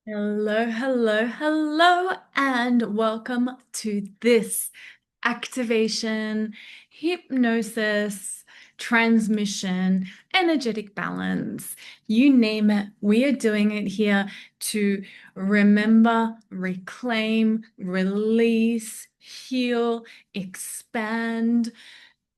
Hello, hello, hello, and welcome to this activation, hypnosis, transmission, energetic balance. You name it, we are doing it here to remember, reclaim, release, heal, expand,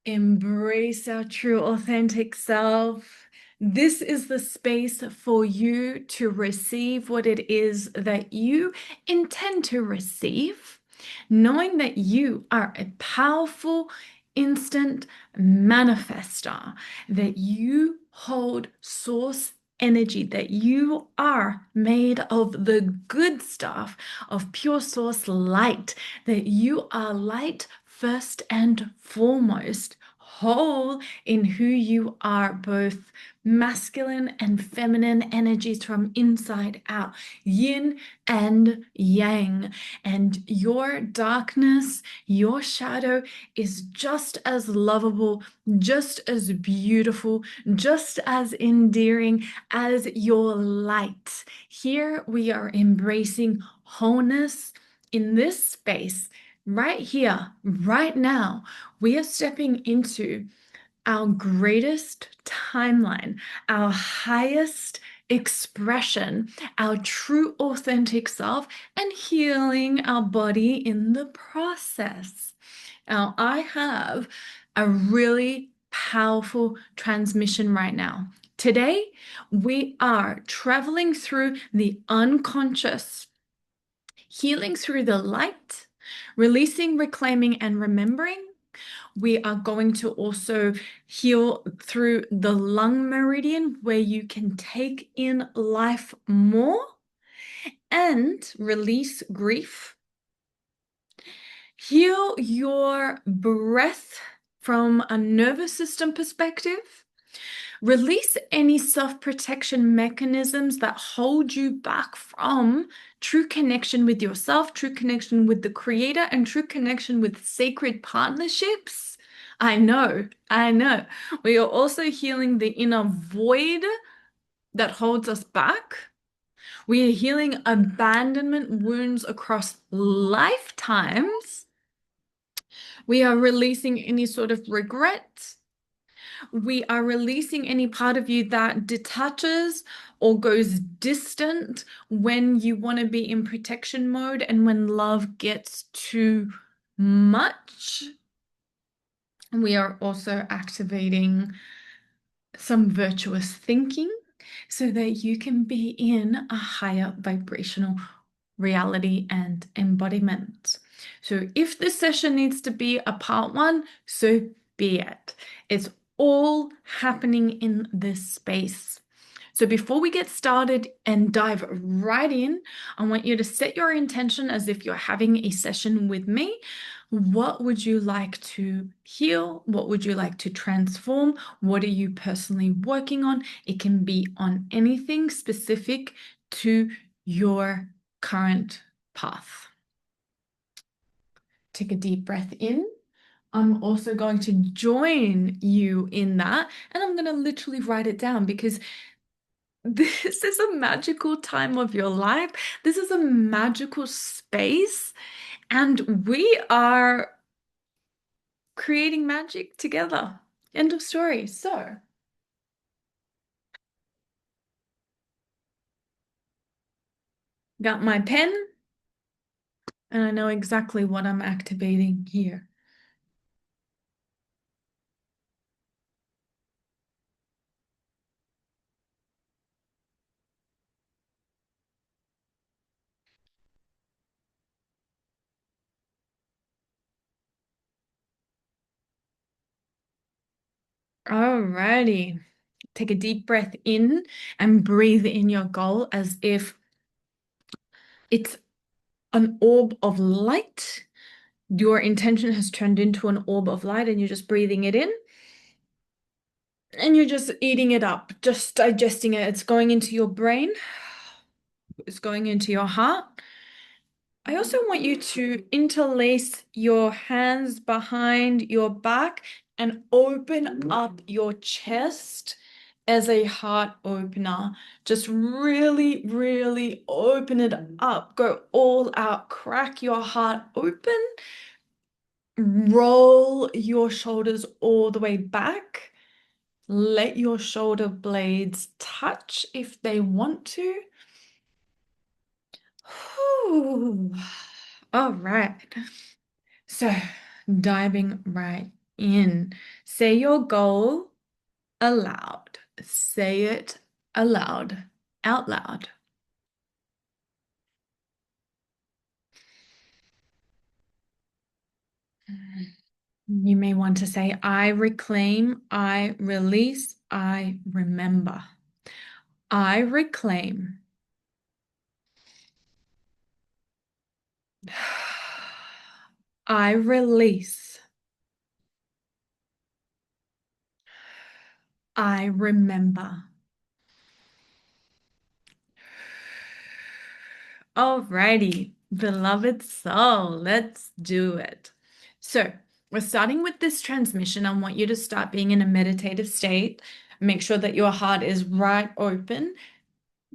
embrace our true authentic self. This is the space for you to receive what it is that you intend to receive, knowing that you are a powerful, instant manifester, that you hold source energy, that you are made of the good stuff, of pure source light, that you are light first and foremost, whole in who you are, both masculine and feminine energies from inside out, yin and yang. And your darkness, your shadow is just as lovable, just as beautiful, just as endearing as your light. Here we are embracing wholeness in this space. Right here, right now, we are stepping into our greatest timeline, our highest expression, our true authentic self, and healing our body in the process. Now, I have a really powerful transmission right now. Today, we are traveling through the unconscious, healing through the light, releasing, reclaiming, and remembering. We are going to also heal through the lung meridian, where you can take in life more and release grief. Heal your breath from a nervous system perspective. Release any self-protection mechanisms that hold you back from true connection with yourself, true connection with the creator, and true connection with sacred partnerships. I know, I know. We are also healing the inner void that holds us back. We are healing abandonment wounds across lifetimes. We are releasing any sort of regret. We are releasing any part of you that detaches or goes distant when you want to be in protection mode and when love gets too much. And we are also activating some virtuous thinking so that you can be in a higher vibrational reality and embodiment. So if this session needs to be a part one, so be it. It's all happening in this space. So before we get started and dive right in, I want you to set your intention as if you're having a session with me. What would you like to heal? What would you like to transform? What are you personally working on? It can be on anything specific to your current path. Take a deep breath in. I'm also going to join you in that, and I'm going to literally write it down because this is a magical time of your life. This is a magical space, and we are creating magic together. End of story. So, got my pen, and I know exactly what I'm activating here. Alrighty. Take a deep breath in and breathe in your goal as if it's an orb of light. Your intention has turned into an orb of light, and you're just breathing it in. And you're just eating it up, just digesting it. It's going into your brain, it's going into your heart. I also want you to interlace your hands behind your back and open up your chest as a heart opener. Just really, really open it up. Go all out. Crack your heart open. Roll your shoulders all the way back. Let your shoulder blades touch if they want to. Whew. All right. So, diving right in. Say your goal aloud. Say it aloud, out loud. You may want to say, I reclaim, I release, I remember. I reclaim. I release. I remember. Alrighty, beloved soul, let's do it. So, we're starting with this transmission. I want you to start being in a meditative state. Make sure that your heart is right open.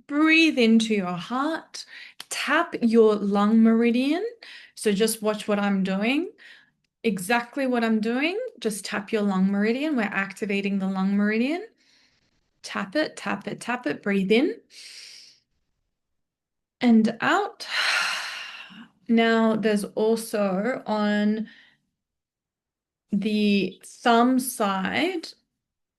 Breathe into your heart. Tap your lung meridian. So, just watch what I'm doing. Exactly what I'm doing. Just tap your lung meridian. We're activating the lung meridian. Tap it, tap it, tap it. Breathe in and out. Now, there's also on the thumb side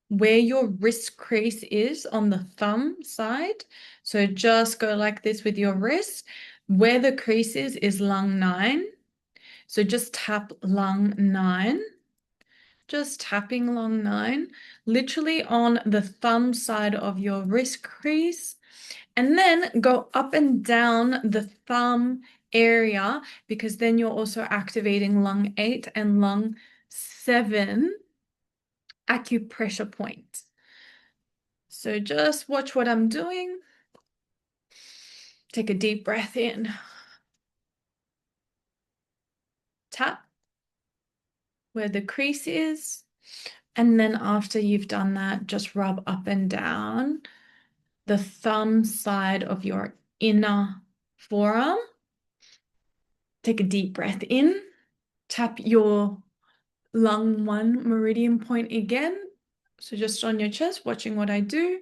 where your wrist crease is on the thumb side. So just go like this with your wrist. Where the crease is lung 9. So just tap lung 9. Just tapping lung 9, literally on the thumb side of your wrist crease. And then go up and down the thumb area, because then you're also activating lung 8 and lung 7 acupressure points. So just watch what I'm doing. Take a deep breath in. Tap where the crease is. And then after you've done that, just rub up and down the thumb side of your inner forearm. Take a deep breath in. Tap your lung 1 meridian point again. So just on your chest, watching what I do.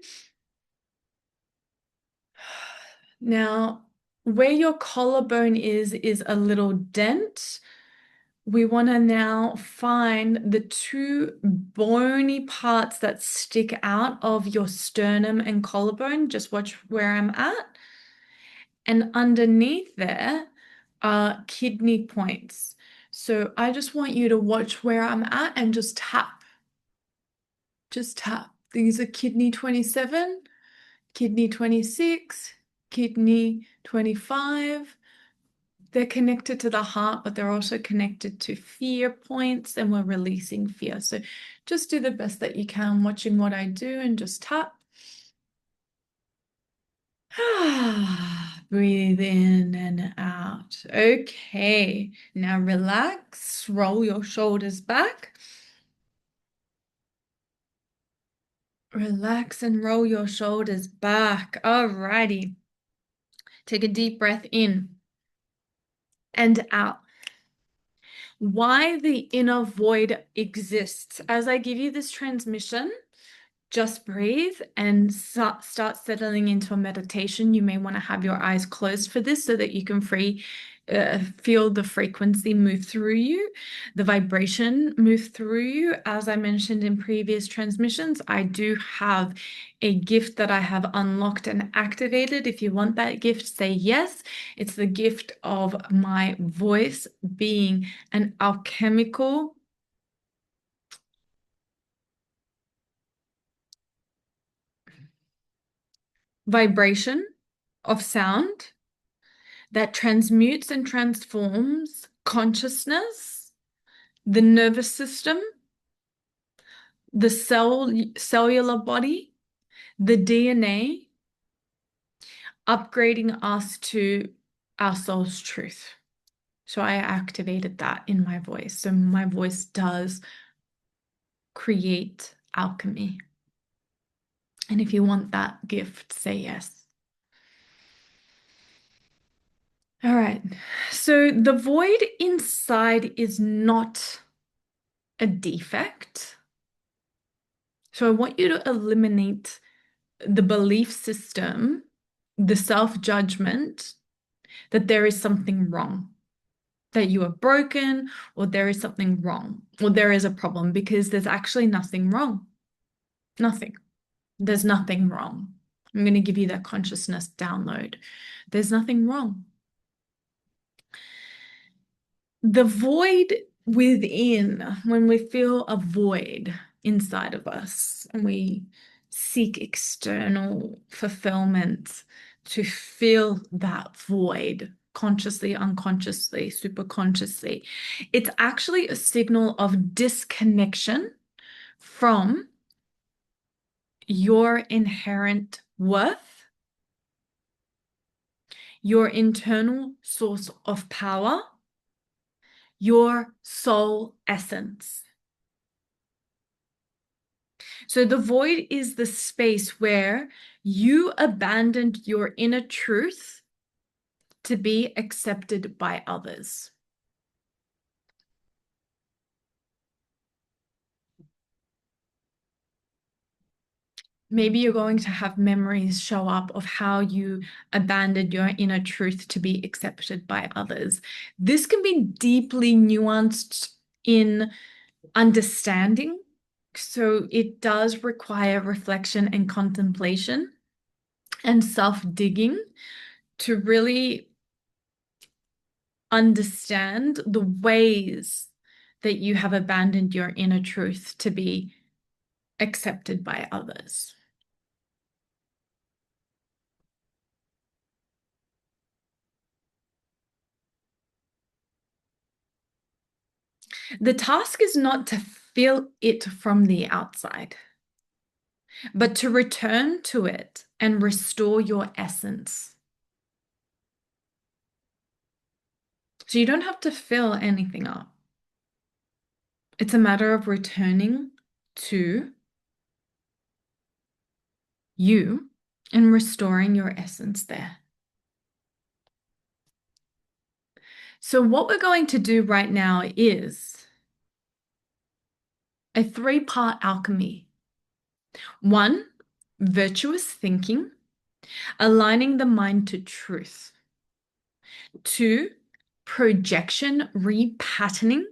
Now, where your collarbone is a little dent. We want to now find the 2 bony parts that stick out of your sternum and collarbone. Just watch where I'm at. And underneath there are kidney points. So I just want you to watch where I'm at and just tap. Just tap. These are kidney 27, kidney 26, kidney 25. They're connected to the heart, but they're also connected to fear points, and we're releasing fear. So just do the best that you can watching what I do and just tap. Breathe in and out. Okay, now relax, roll your shoulders back. Relax and roll your shoulders back. Alrighty. Take a deep breath in and out. Why the inner void exists. As I give you this transmission, just breathe and start settling into a meditation. You may want to have your eyes closed for this so that you can feel the frequency move through you, the vibration move through you. As I mentioned in previous transmissions, I do have a gift that I have unlocked and activated. If you want that gift, say yes. It's the gift of my voice being an alchemical vibration of sound that transmutes and transforms consciousness, the nervous system, the cellular body, the DNA, upgrading us to our soul's truth. So I activated that in my voice. So my voice does create alchemy. And if you want that gift, say yes. All right. So the void inside is not a defect. So I want you to eliminate the belief system, the self-judgment that there is something wrong, that you are broken, or there is something wrong, or there is a problem, because there's actually nothing wrong. Nothing. There's nothing wrong. I'm going to give you that consciousness download. There's nothing wrong. The void within, when we feel a void inside of us and we seek external fulfillment to fill that void consciously, unconsciously, superconsciously, it's actually a signal of disconnection from your inherent worth, your internal source of power, your soul essence. So the void is the space where you abandoned your inner truth to be accepted by others. Maybe you're going to have memories show up of how you abandoned your inner truth to be accepted by others. This can be deeply nuanced in understanding. So it does require reflection and contemplation and self-digging to really understand the ways that you have abandoned your inner truth to be accepted by others. The task is not to feel it from the outside, but to return to it and restore your essence. So you don't have to fill anything up. It's a matter of returning to you and restoring your essence there. So what we're going to do right now is a three-part alchemy. One, virtuous thinking, aligning the mind to truth. Two, projection repatterning,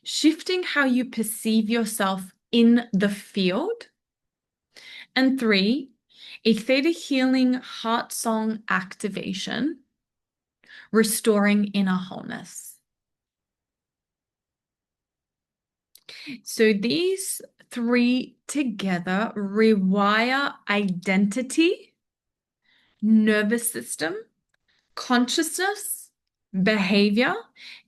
shifting how you perceive yourself in the field. And three, a theta healing heart song activation, restoring inner wholeness. So these three together rewire identity, nervous system, consciousness, behavior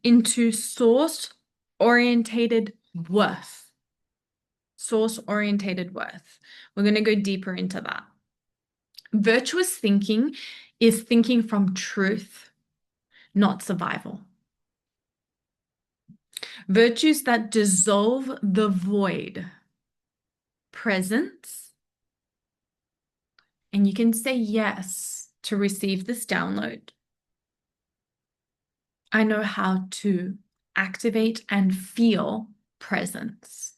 into source-orientated worth. Source-orientated worth. We're going to go deeper into that. Virtuous thinking is thinking from truth, not survival. Virtues that dissolve the void. Presence. And you can say yes to receive this download. I know how to activate and feel presence.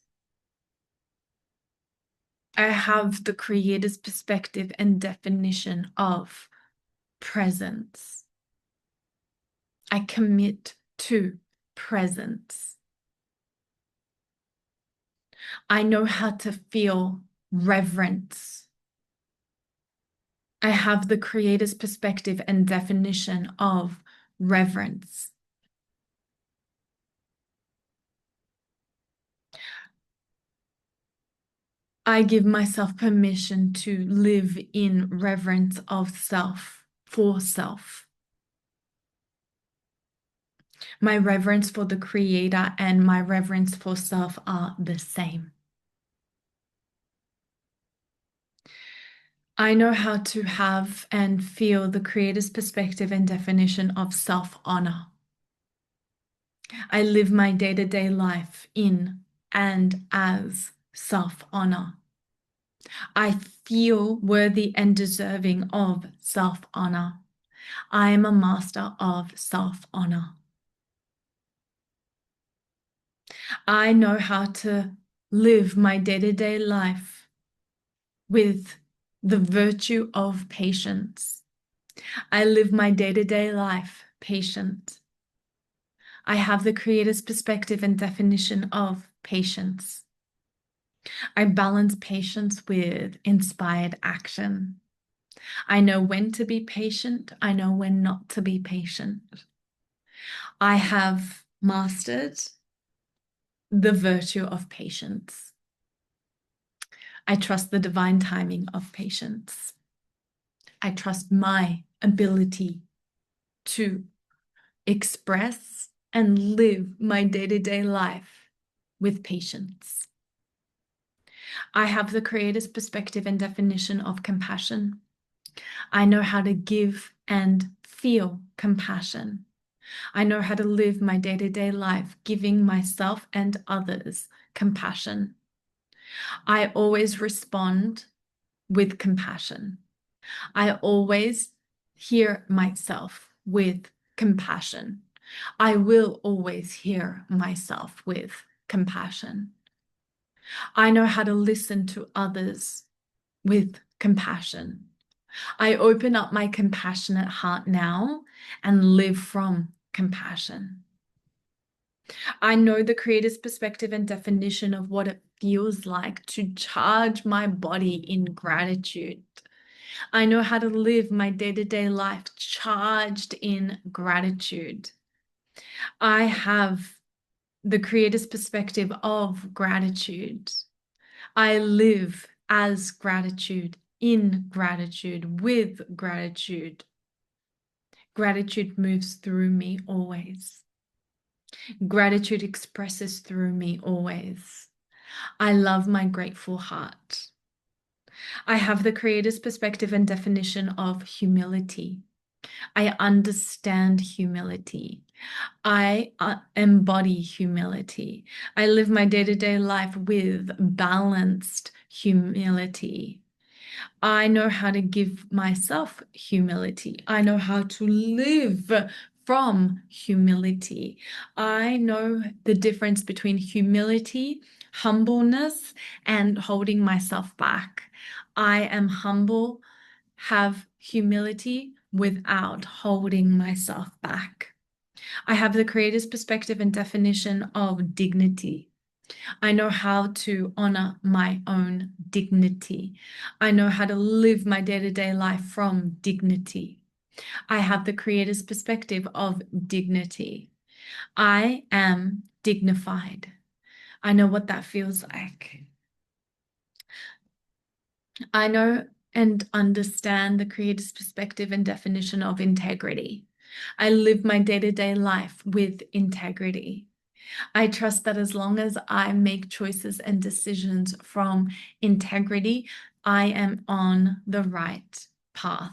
I have the creator's perspective and definition of presence. I commit to presence. I know how to feel reverence. I have the creator's perspective and definition of reverence. I give myself permission to live in reverence of self, for self. My reverence for the creator and my reverence for self are the same. I know how to have and feel the creator's perspective and definition of self-honor. I live my day-to-day life in and as self-honor. I feel worthy and deserving of self-honor. I am a master of self-honor. I know how to live my day-to-day life with the virtue of patience. I live my day-to-day life patient. I have the Creator's perspective and definition of patience. I balance patience with inspired action. I know when to be patient. I know when not to be patient. I have mastered the virtue of patience. I trust the divine timing of patience. I trust my ability to express and live my day-to-day life with patience. I have the Creator's perspective and definition of compassion. I know how to give and feel compassion. I know how to live my day-to-day life, giving myself and others compassion. I always respond with compassion. I always hear myself with compassion. I will always hear myself with compassion. I know how to listen to others with compassion. I open up my compassionate heart now and live from compassion. I know the Creator's perspective and definition of what it feels like to charge my body in gratitude. I know how to live my day-to-day life charged in gratitude. I have the Creator's perspective of gratitude. I live as gratitude, in gratitude, with gratitude. Gratitude moves through me always. Gratitude expresses through me always. I love my grateful heart. I have the Creator's perspective and definition of humility. I understand humility. I embody humility. I live my day-to-day life with balanced humility. I know how to give myself humility. I know how to live from humility. I know the difference between humility, humbleness, and holding myself back. I am humble, have humility without holding myself back. I have the Creator's perspective and definition of dignity. I know how to honor my own dignity. I know how to live my day-to-day life from dignity. I have the Creator's perspective of dignity. I am dignified. I know what that feels like. I know and understand the Creator's perspective and definition of integrity. I live my day-to-day life with integrity. I trust that as long as I make choices and decisions from integrity, I am on the right path.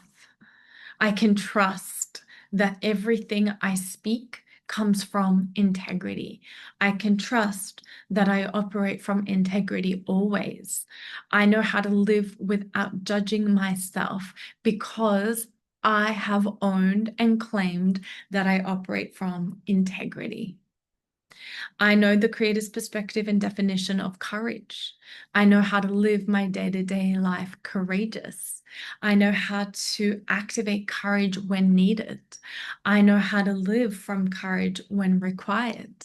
I can trust that everything I speak comes from integrity. I can trust that I operate from integrity always. I know how to live without judging myself because I have owned and claimed that I operate from integrity. I know the Creator's perspective and definition of courage. I know how to live my day-to-day life courageous. I know how to activate courage when needed. I know how to live from courage when required.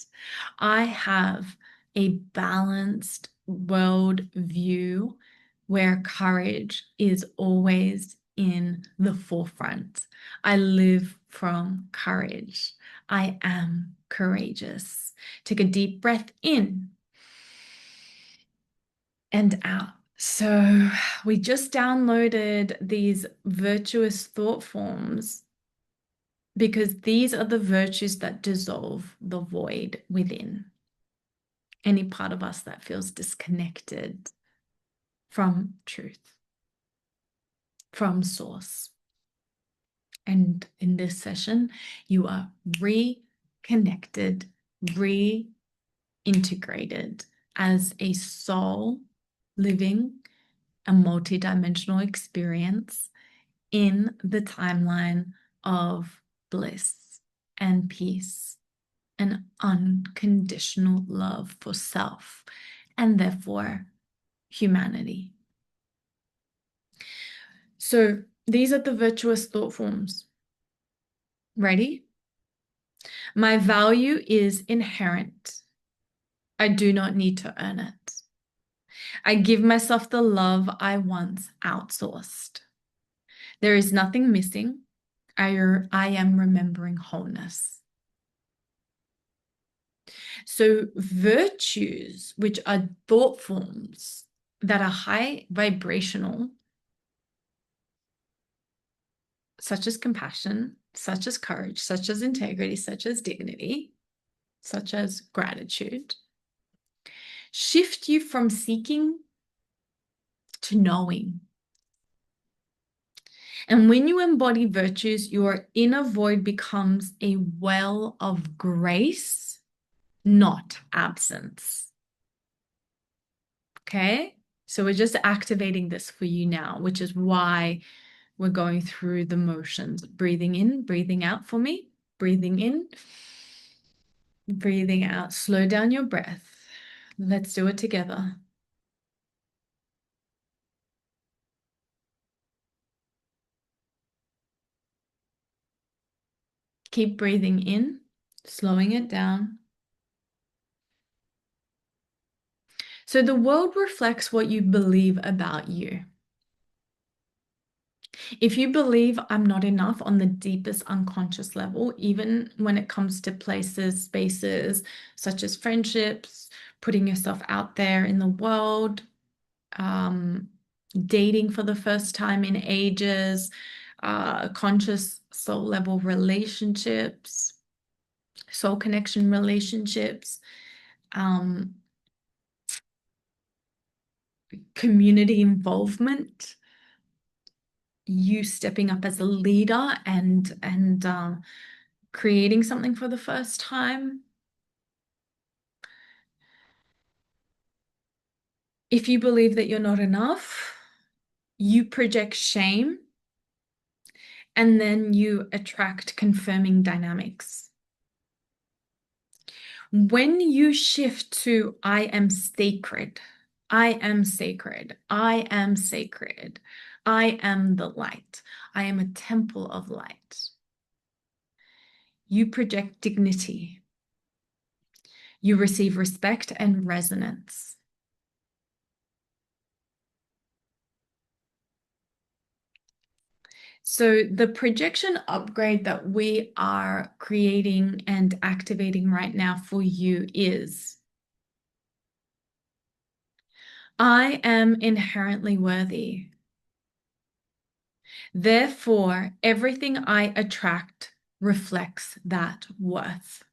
I have a balanced world view where courage is always in the forefront. I live from courage. I am courageous. Take a deep breath in and out. So we just downloaded these virtuous thought forms because these are the virtues that dissolve the void within. Any part of us that feels disconnected from truth, from source. And in this session, you are reconnected, reintegrated as a soul living a multidimensional experience in the timeline of bliss and peace and unconditional love for self and therefore humanity. So these are the virtuous thought forms. Ready? My value is inherent. I do not need to earn it. I give myself the love I once outsourced. There is nothing missing. I am remembering wholeness. So virtues, which are thought forms that are high vibrational, such as compassion, such as courage, such as integrity, such as dignity, such as gratitude, shift you from seeking to knowing. And when you embody virtues, your inner void becomes a well of grace, not absence. Okay? So we're just activating this for you now, which is why we're going through the motions. Breathing in, breathing out for me. Breathing in, breathing out. Slow down your breath. Let's do it together. Keep breathing in, slowing it down. So the world reflects what you believe about you. If you believe I'm not enough on the deepest unconscious level, even when it comes to places, spaces such as friendships, putting yourself out there in the world, dating for the first time in ages, conscious soul level relationships, soul connection relationships, community involvement, you stepping up as a leader and creating something for the first time. If you believe that you're not enough, you project shame and then you attract confirming dynamics. When you shift to I am sacred, I am sacred, I am sacred, I am the light, I am a temple of light, you project dignity. You receive respect and resonance. So the projection upgrade that we are creating and activating right now for you is, I am inherently worthy. Therefore, everything I attract reflects that worth.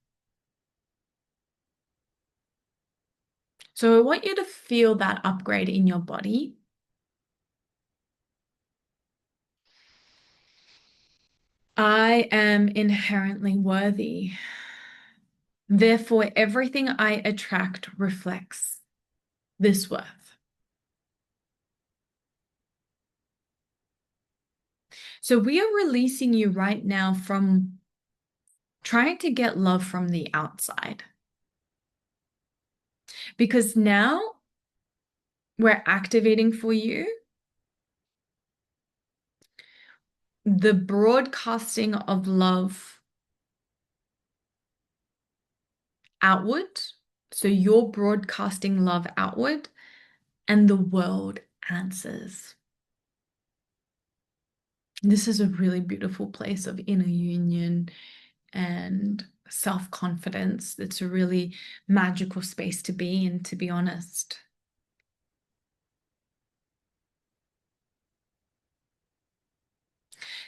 So I want you to feel that upgrade in your body. I am inherently worthy. Therefore, everything I attract reflects this worth. So we are releasing you right now from trying to get love from the outside. Because now we're activating for you the broadcasting of love outward. So you're broadcasting love outward and the world answers. This is a really beautiful place of inner union and self-confidence. It's a really magical space to be in, to be honest.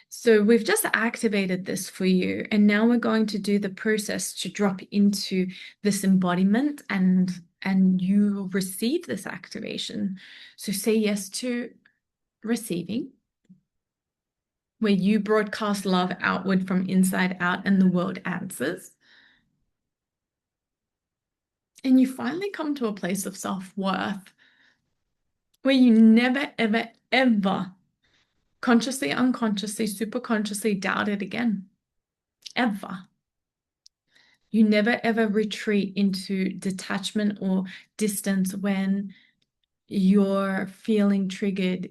So we've just activated this for you, and now we're going to do the process to drop into this embodiment and you receive this activation. So say yes to receiving, where you broadcast love outward from inside out and the world answers. And you finally come to a place of self-worth where you never, ever, ever consciously, unconsciously, superconsciously doubt it again. Ever. You never, ever retreat into detachment or distance when you're feeling triggered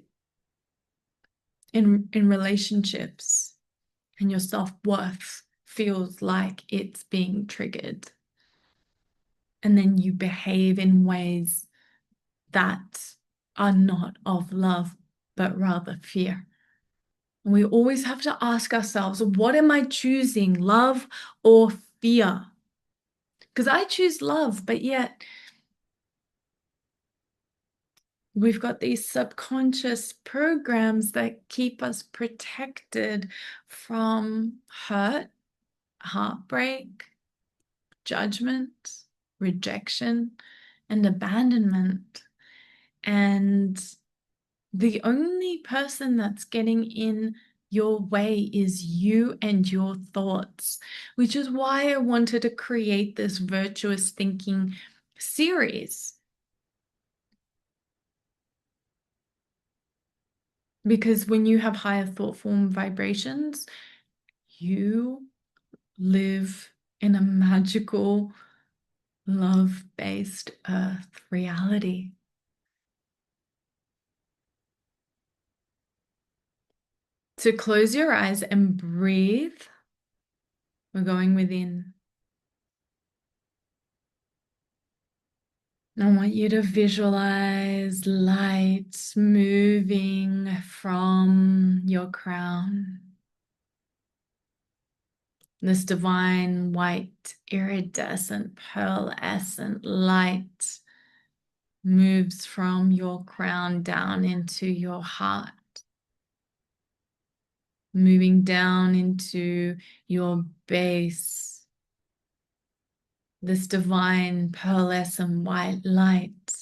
in relationships and your self-worth feels like it's being triggered. And then you behave in ways that are not of love, but rather fear. And we always have to ask ourselves, what am I choosing, love or fear? Because I choose love, but yet we've got these subconscious programs that keep us protected from hurt, heartbreak, judgment, rejection, and abandonment. And the only person that's getting in your way is you and your thoughts, which is why I wanted to create this virtuous thinking series. Because when you have higher thought form vibrations, you live in a magical, love-based earth reality. So close your eyes and breathe. We're going within. I want you to visualize light moving from your crown. This divine white iridescent pearlescent light moves from your crown down into your heart, moving down into your base. This divine pearlescent white light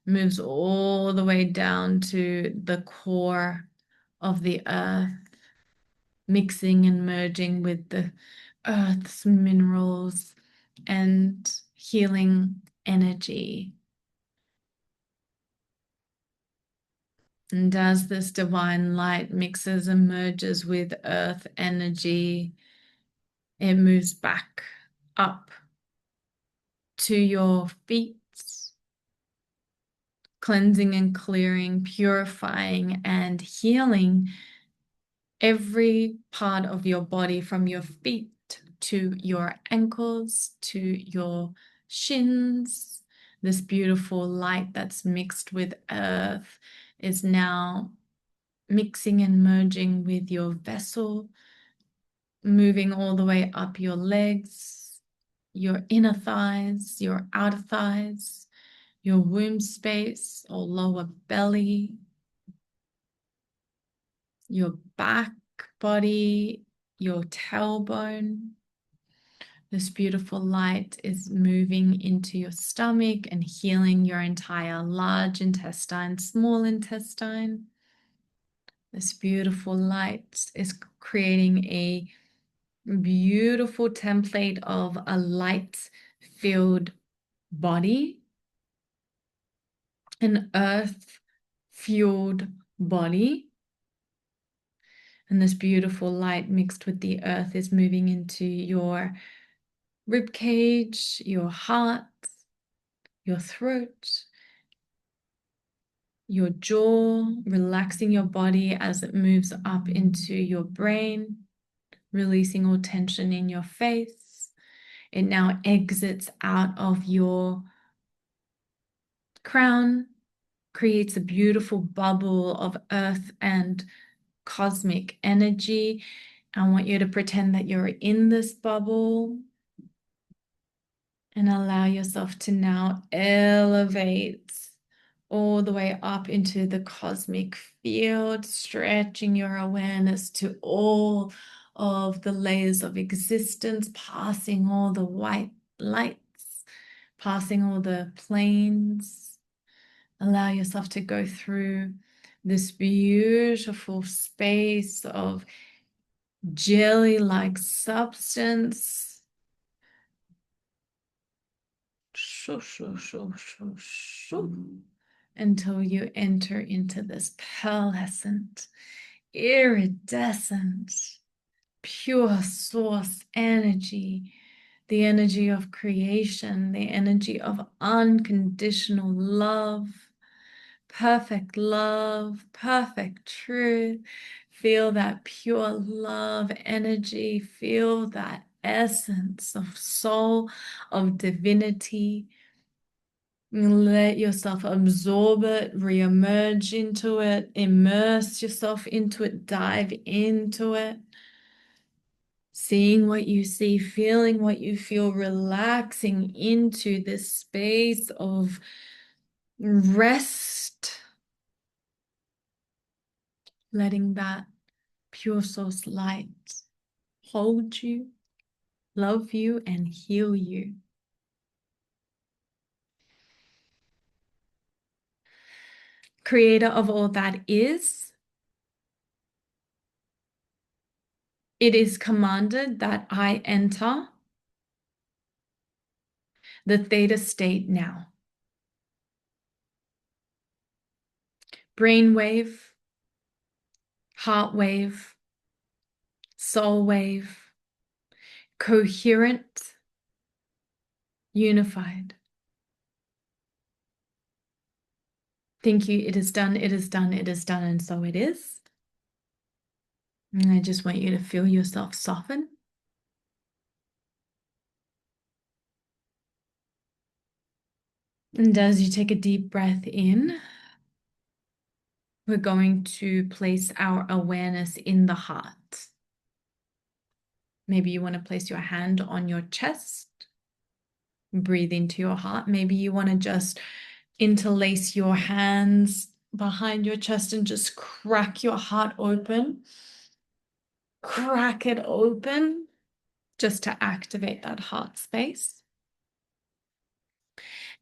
moves all the way down to the core of the earth, mixing and merging with the earth's minerals and healing energy. And as this divine light mixes and merges with earth energy, it moves back up to your feet, cleansing and clearing, purifying and healing every part of your body, from your feet to your ankles to your shins. This beautiful light that's mixed with earth is now mixing and merging with your vessel, moving all the way up your legs, your inner thighs, your outer thighs, your womb space or lower belly, your back body, your tailbone. This beautiful light is moving into your stomach and healing your entire large intestine, small intestine. This beautiful light is creating a beautiful template of a light-filled body, an earth-fueled body. And this beautiful light mixed with the earth is moving into your rib cage, your heart, your throat, your jaw, relaxing your body as it moves up into your brain, releasing all tension in your face. It now exits out of your crown, creates a beautiful bubble of earth and cosmic energy. I want you to pretend that you're in this bubble and allow yourself to now elevate all the way up into the cosmic field, stretching your awareness to all of the layers of existence, passing all the white lights, passing all the planes. Allow yourself to go through this beautiful space of jelly-like substance. Shoo, shoo, shoo, shoo, shoo. until you enter into this pearlescent, iridescent, pure source energy, the energy of creation, the energy of unconditional love, perfect truth. Feel that pure love energy. Feel that essence of soul, of divinity. Let yourself absorb it, re-emerge into it, immerse yourself into it, dive into it. Seeing what you see, feeling what you feel, relaxing into this space of rest, letting that pure source light hold you, love you, and heal you. Creator of all that is, it is commanded that I enter the theta state now. Brainwave, heart wave, soul wave, coherent, unified. Thank you. It is done. It is done. It is done. And so it is. And I just want you to feel yourself soften. And as you take a deep breath in, we're going to place our awareness in the heart. Maybe you want to place your hand on your chest. Breathe into your heart. Maybe you want to just interlace your hands behind your chest and just crack your heart open. Crack it open just to activate that heart space.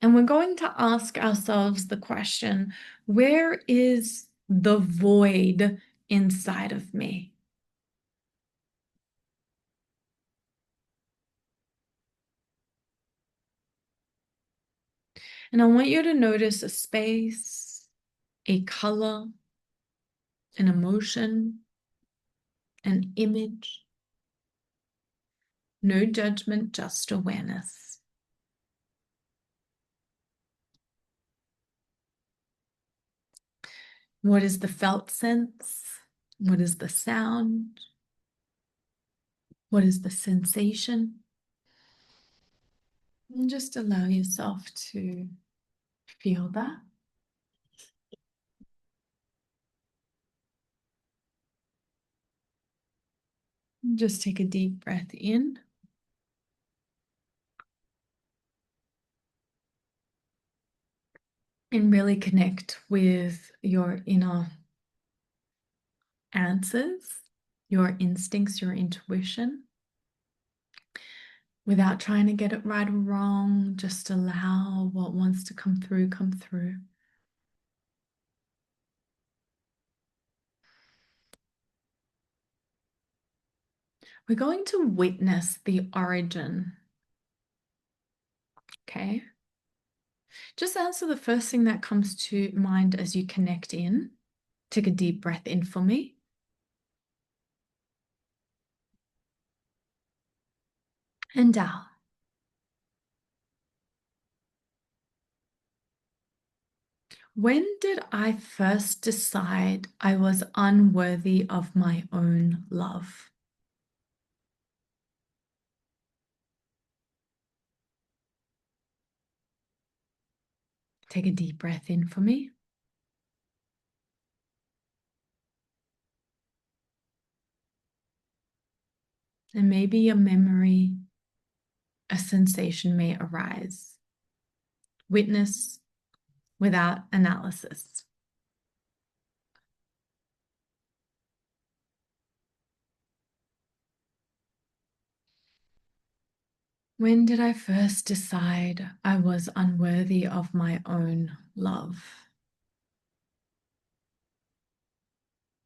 And we're going to ask ourselves the question, where is the void inside of me? And I want you to notice a space, a color, an emotion, an image. No judgment, just awareness. What is the felt sense? What is the sound? What is the sensation? And just allow yourself to feel that. Just take a deep breath in. And really connect with your inner answers, your instincts, your intuition. Without trying to get it right or wrong, just allow what wants to come through, come through. We're going to witness the origin. Okay? Just answer the first thing that comes to mind as you connect in. Take a deep breath in for me. And out. When did I first decide I was unworthy of my own love? Take a deep breath in for me. And maybe a memory, a sensation may arise. Witness without analysis. When did I first decide I was unworthy of my own love?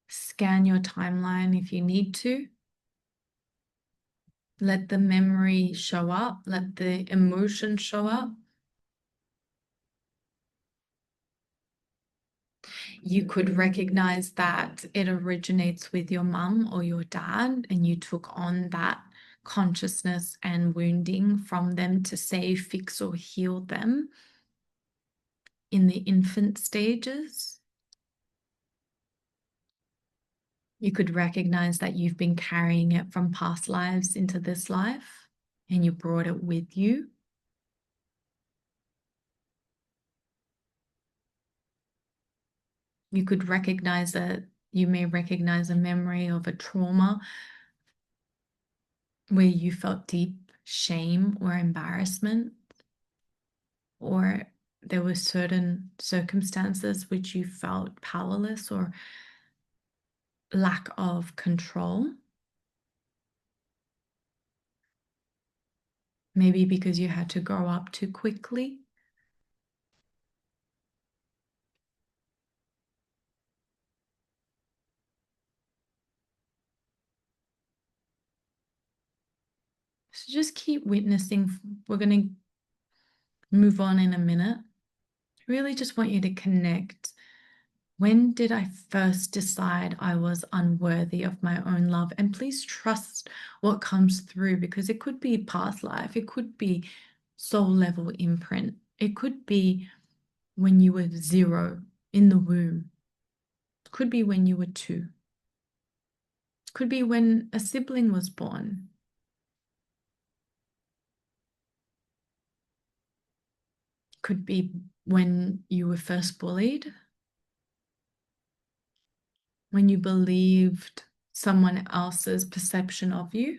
Scan your timeline if you need to. Let the memory show up. Let the emotion show up. You could recognize that it originates with your mum or your dad, and you took on that consciousness and wounding from them to save, fix, or heal them in the infant stages. You could recognize that you've been carrying it from past lives into this life and you brought it with you. You could recognize that you may recognize a memory of a trauma where you felt deep shame or embarrassment, or there were certain circumstances which you felt powerless or lack of control. Maybe because you had to grow up too quickly. So just keep witnessing. We're going to move on in a minute. I really just want you to connect. When did I first decide I was unworthy of my own love? And please trust what comes through, because it could be past life, it could be soul level imprint, it could be when you were 0 in the womb, it could be when you were 2, it could be when a sibling was born, it could be when you were first bullied, when you believed someone else's perception of you.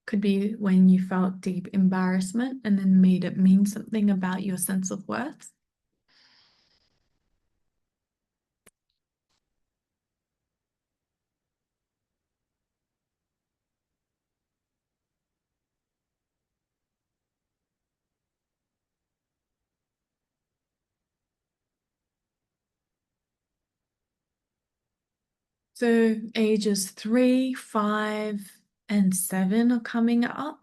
Could be when you felt deep embarrassment and then made it mean something about your sense of worth. So ages 3, 5, and 7 are coming up.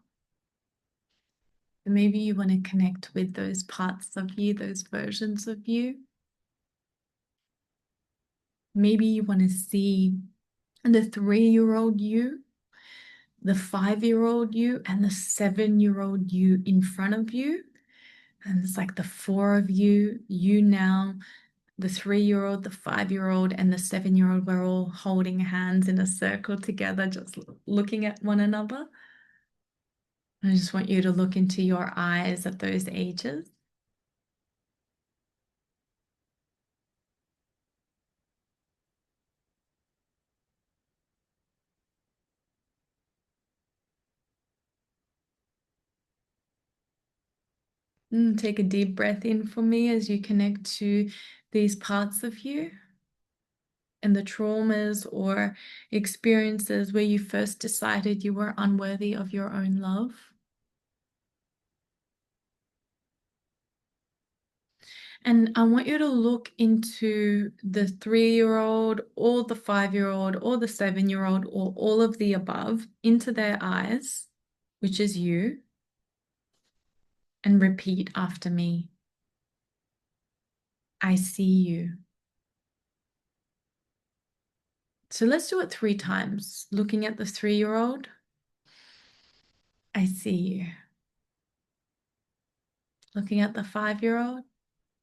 Maybe you want to connect with those parts of you, those versions of you. Maybe you want to see the 3-year-old you, the 5-year-old you, and the 7-year-old you in front of you. And it's like the 4 of you, you now, the 3-year-old, the 5-year-old, and the 7-year-old, we're all holding hands in a circle together, just looking at one another. I just want you to look into your eyes at those ages. Take a deep breath in for me as you connect to these parts of you and the traumas or experiences where you first decided you were unworthy of your own love. And I want you to look into the 3-year-old or the 5-year-old or the 7-year-old or all of the above, into their eyes, which is you, and repeat after me. I see you. So let's do it 3 times. Looking at the 3-year-old, I see you. Looking at the 5-year-old,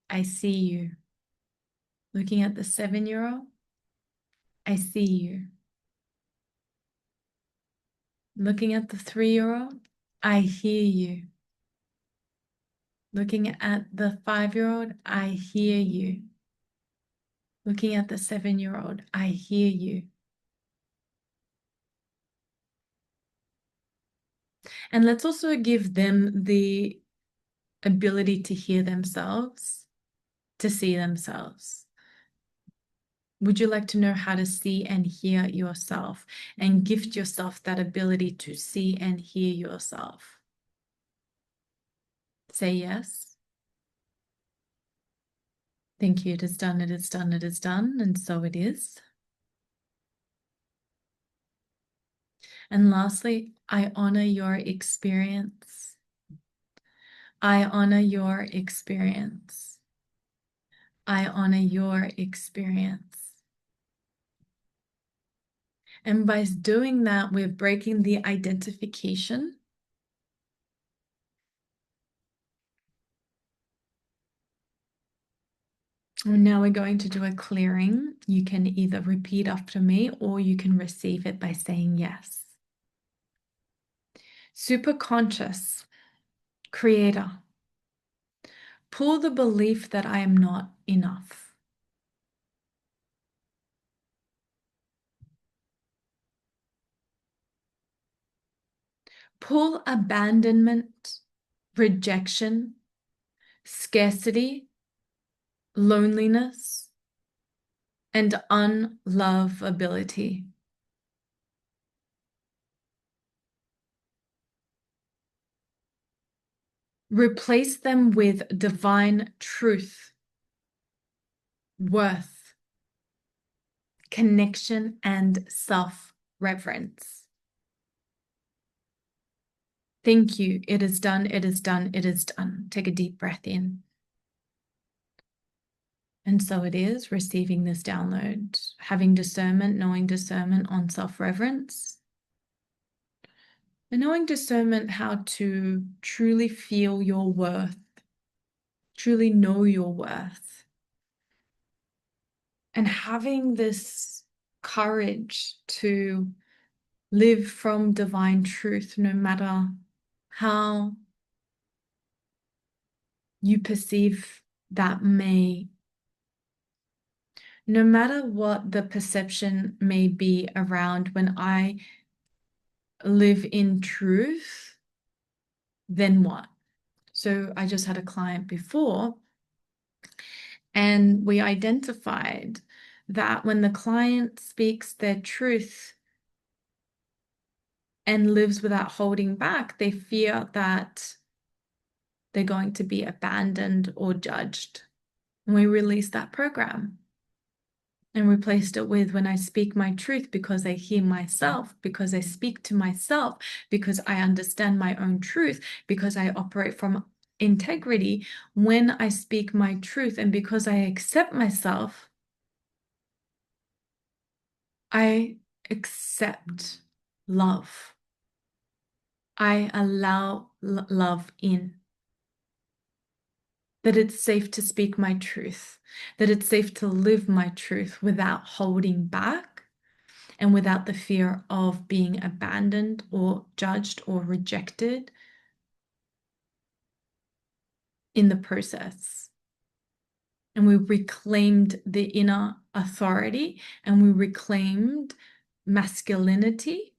I see you. Looking at the 7-year-old, I see you. Looking at the 3-year-old, I hear you. Looking at the 5-year-old, I hear you. Looking at the 7-year-old, I hear you. And let's also give them the ability to hear themselves, to see themselves. Would you like to know how to see and hear yourself and gift yourself that ability to see and hear yourself? Say yes. Thank you. It is done. It is done. It is done. And so it is. And lastly, I honor your experience. I honor your experience. I honor your experience. And by doing that, we're breaking the identification. And now we're going to do a clearing. You can either repeat after me or you can receive it by saying yes. Superconscious creator, pull the belief that I am not enough. Pull abandonment, rejection, scarcity, loneliness, and unlovability. Replace them with divine truth, worth, connection, and self-reverence. Thank you. It is done. It is done. It is done. Take a deep breath in. And so it is, receiving this download, having discernment, knowing discernment on self-reverence, and knowing discernment how to truly feel your worth, truly know your worth, and having this courage to live from divine truth, no matter how you perceive that may, no matter what the perception may be around when I live in truth, then what? So I just had a client before, and we identified that when the client speaks their truth and lives without holding back, they fear that they're going to be abandoned or judged. And we released that program and replaced it with when I speak my truth because I hear myself, because I speak to myself, because I understand my own truth, because I operate from integrity. When I speak my truth and because I accept myself, I accept love. I allow love in. That it's safe to speak my truth, that it's safe to live my truth without holding back and without the fear of being abandoned or judged or rejected in the process. And we reclaimed the inner authority and we reclaimed masculinity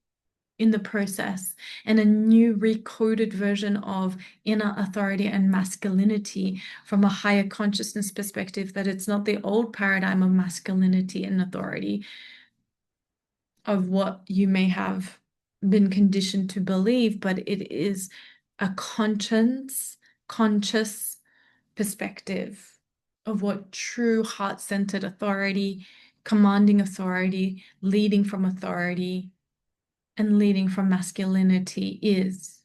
in the process, and a new recoded version of inner authority and masculinity from a higher consciousness perspective, that it's not the old paradigm of masculinity and authority of what you may have been conditioned to believe, but it is a conscious perspective of what true heart-centered authority, commanding authority, leading from authority, and leading from masculinity is.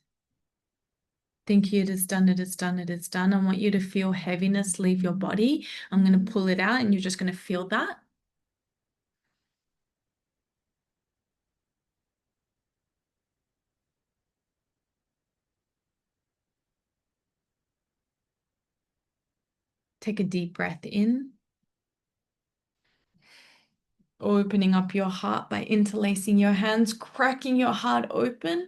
Thank you. It is done. It is done. It is done. I want you to feel heaviness leave your body. I'm going to pull it out and you're just going to feel that. Take a deep breath in. Opening up your heart by interlacing your hands, cracking your heart open.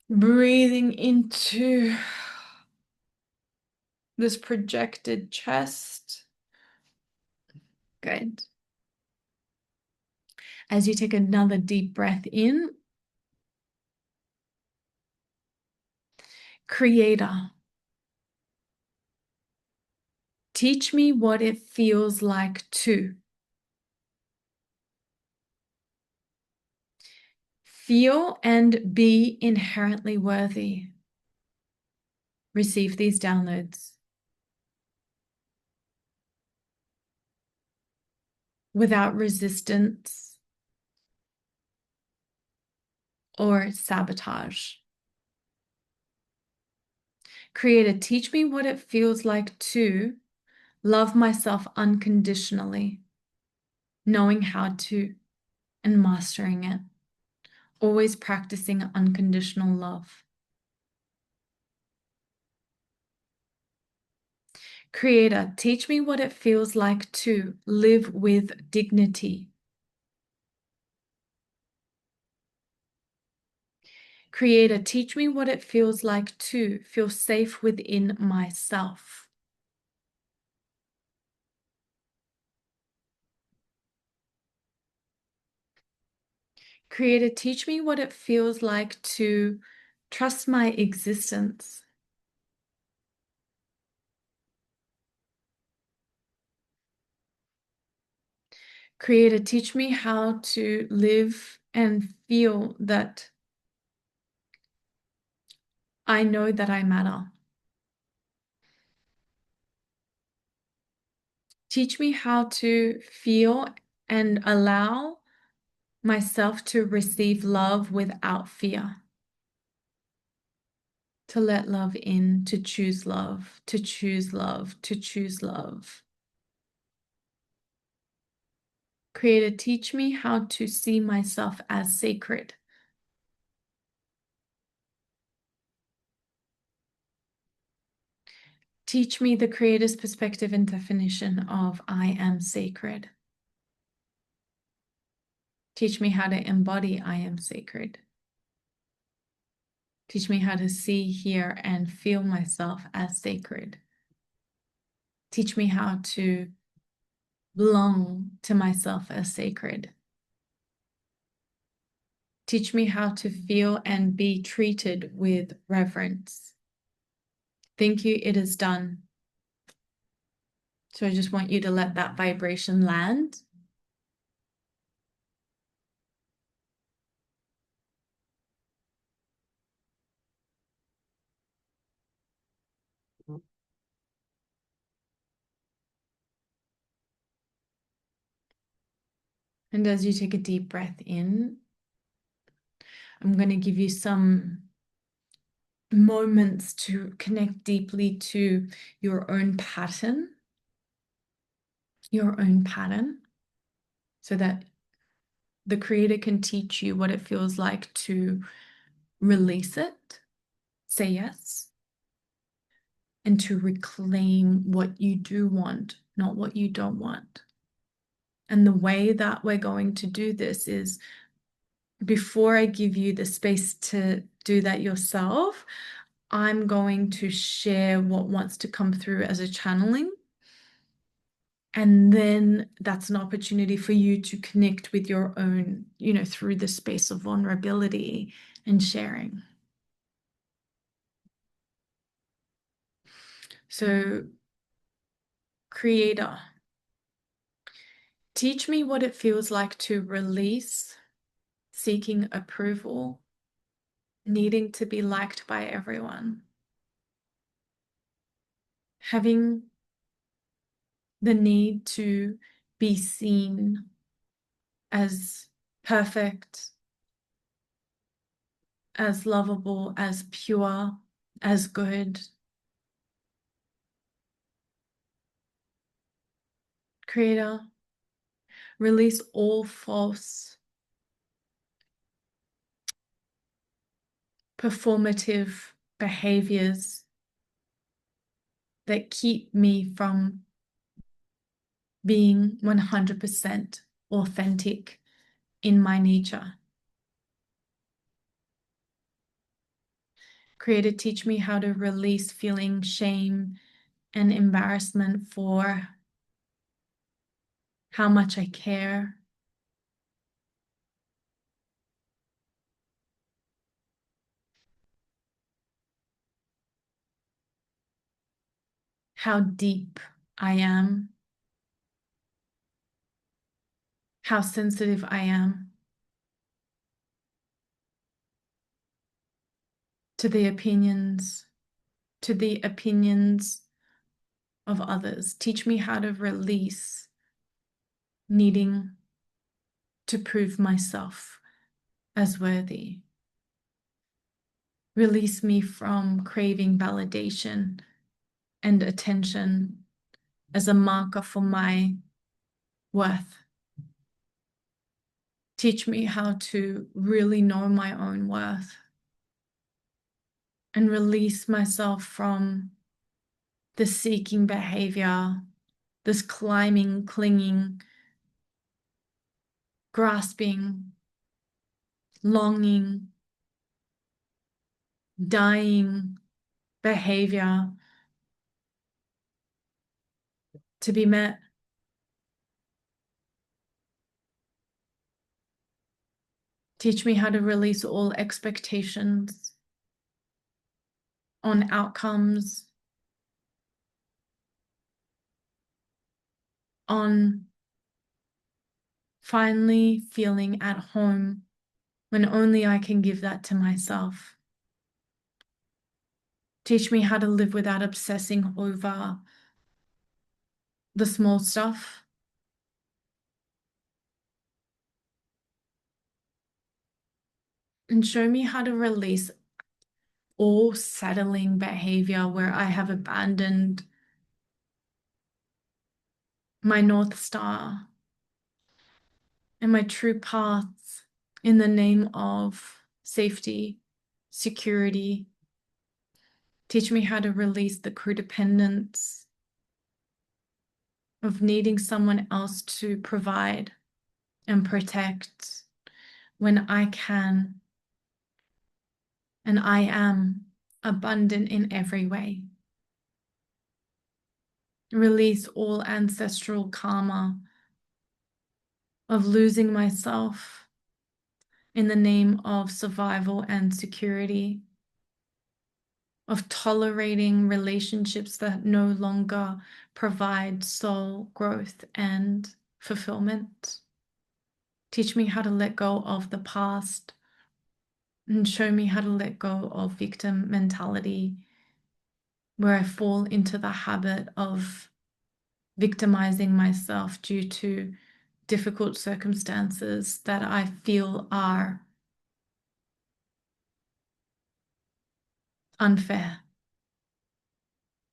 Breathing into this projected chest. Good. As you take another deep breath in, Creator, teach me what it feels like to feel and be inherently worthy. Receive these downloads without resistance or sabotage. Creator, teach me what it feels like to love myself unconditionally, knowing how to and mastering it, always practicing unconditional love. Creator, teach me what it feels like to live with dignity. Creator, teach me what it feels like to feel safe within myself. Creator, teach me what it feels like to trust my existence. Creator, teach me how to live and feel that I know that I matter. Teach me how to feel and allow myself to receive love without fear. To let love in, to choose love, to choose love, to choose love. Creator, teach me how to see myself as sacred. Teach me the Creator's perspective and definition of I am sacred. Teach me how to embody I am sacred. Teach me how to see, hear, and feel myself as sacred. Teach me how to belong to myself as sacred. Teach me how to feel and be treated with reverence. Thank you, it is done. So I just want you to let that vibration land. And as you take a deep breath in, I'm going to give you some moments to connect deeply to your own pattern, so that the Creator can teach you what it feels like to release it, say yes, and to reclaim what you do want, not what you don't want. And the way that we're going to do this is, before I give you the space to do that yourself, I'm going to share what wants to come through as a channeling. And then that's an opportunity for you to connect with your own, through the space of vulnerability and sharing. So, Creator, teach me what it feels like to release seeking approval, needing to be liked by everyone, having the need to be seen as perfect, as lovable, as pure, as good. Creator, release all false, performative behaviors that keep me from being 100% authentic in my nature. Creator, teach me how to release feeling shame and embarrassment for how much I care, how deep I am, how sensitive I am to the opinions, of others. Teach me how to release needing to prove myself as worthy. Release me from craving validation and attention as a marker for my worth. Teach me how to really know my own worth and release myself from the seeking behavior, this climbing, clinging, grasping, longing, dying behavior to be met. Teach me how to release all expectations on outcomes, on finally feeling at home when only I can give that to myself. Teach me how to live without obsessing over the small stuff. And show me how to release all settling behavior where I have abandoned my North Star and my true paths in the name of safety, security. Teach me how to release the codependence of needing someone else to provide and protect when I can and I am abundant in every way. Release all ancestral karma of losing myself in the name of survival and security, of tolerating relationships that no longer provide soul growth and fulfillment. Teach me how to let go of the past and show me how to let go of victim mentality, where I fall into the habit of victimizing myself due to difficult circumstances that I feel are unfair.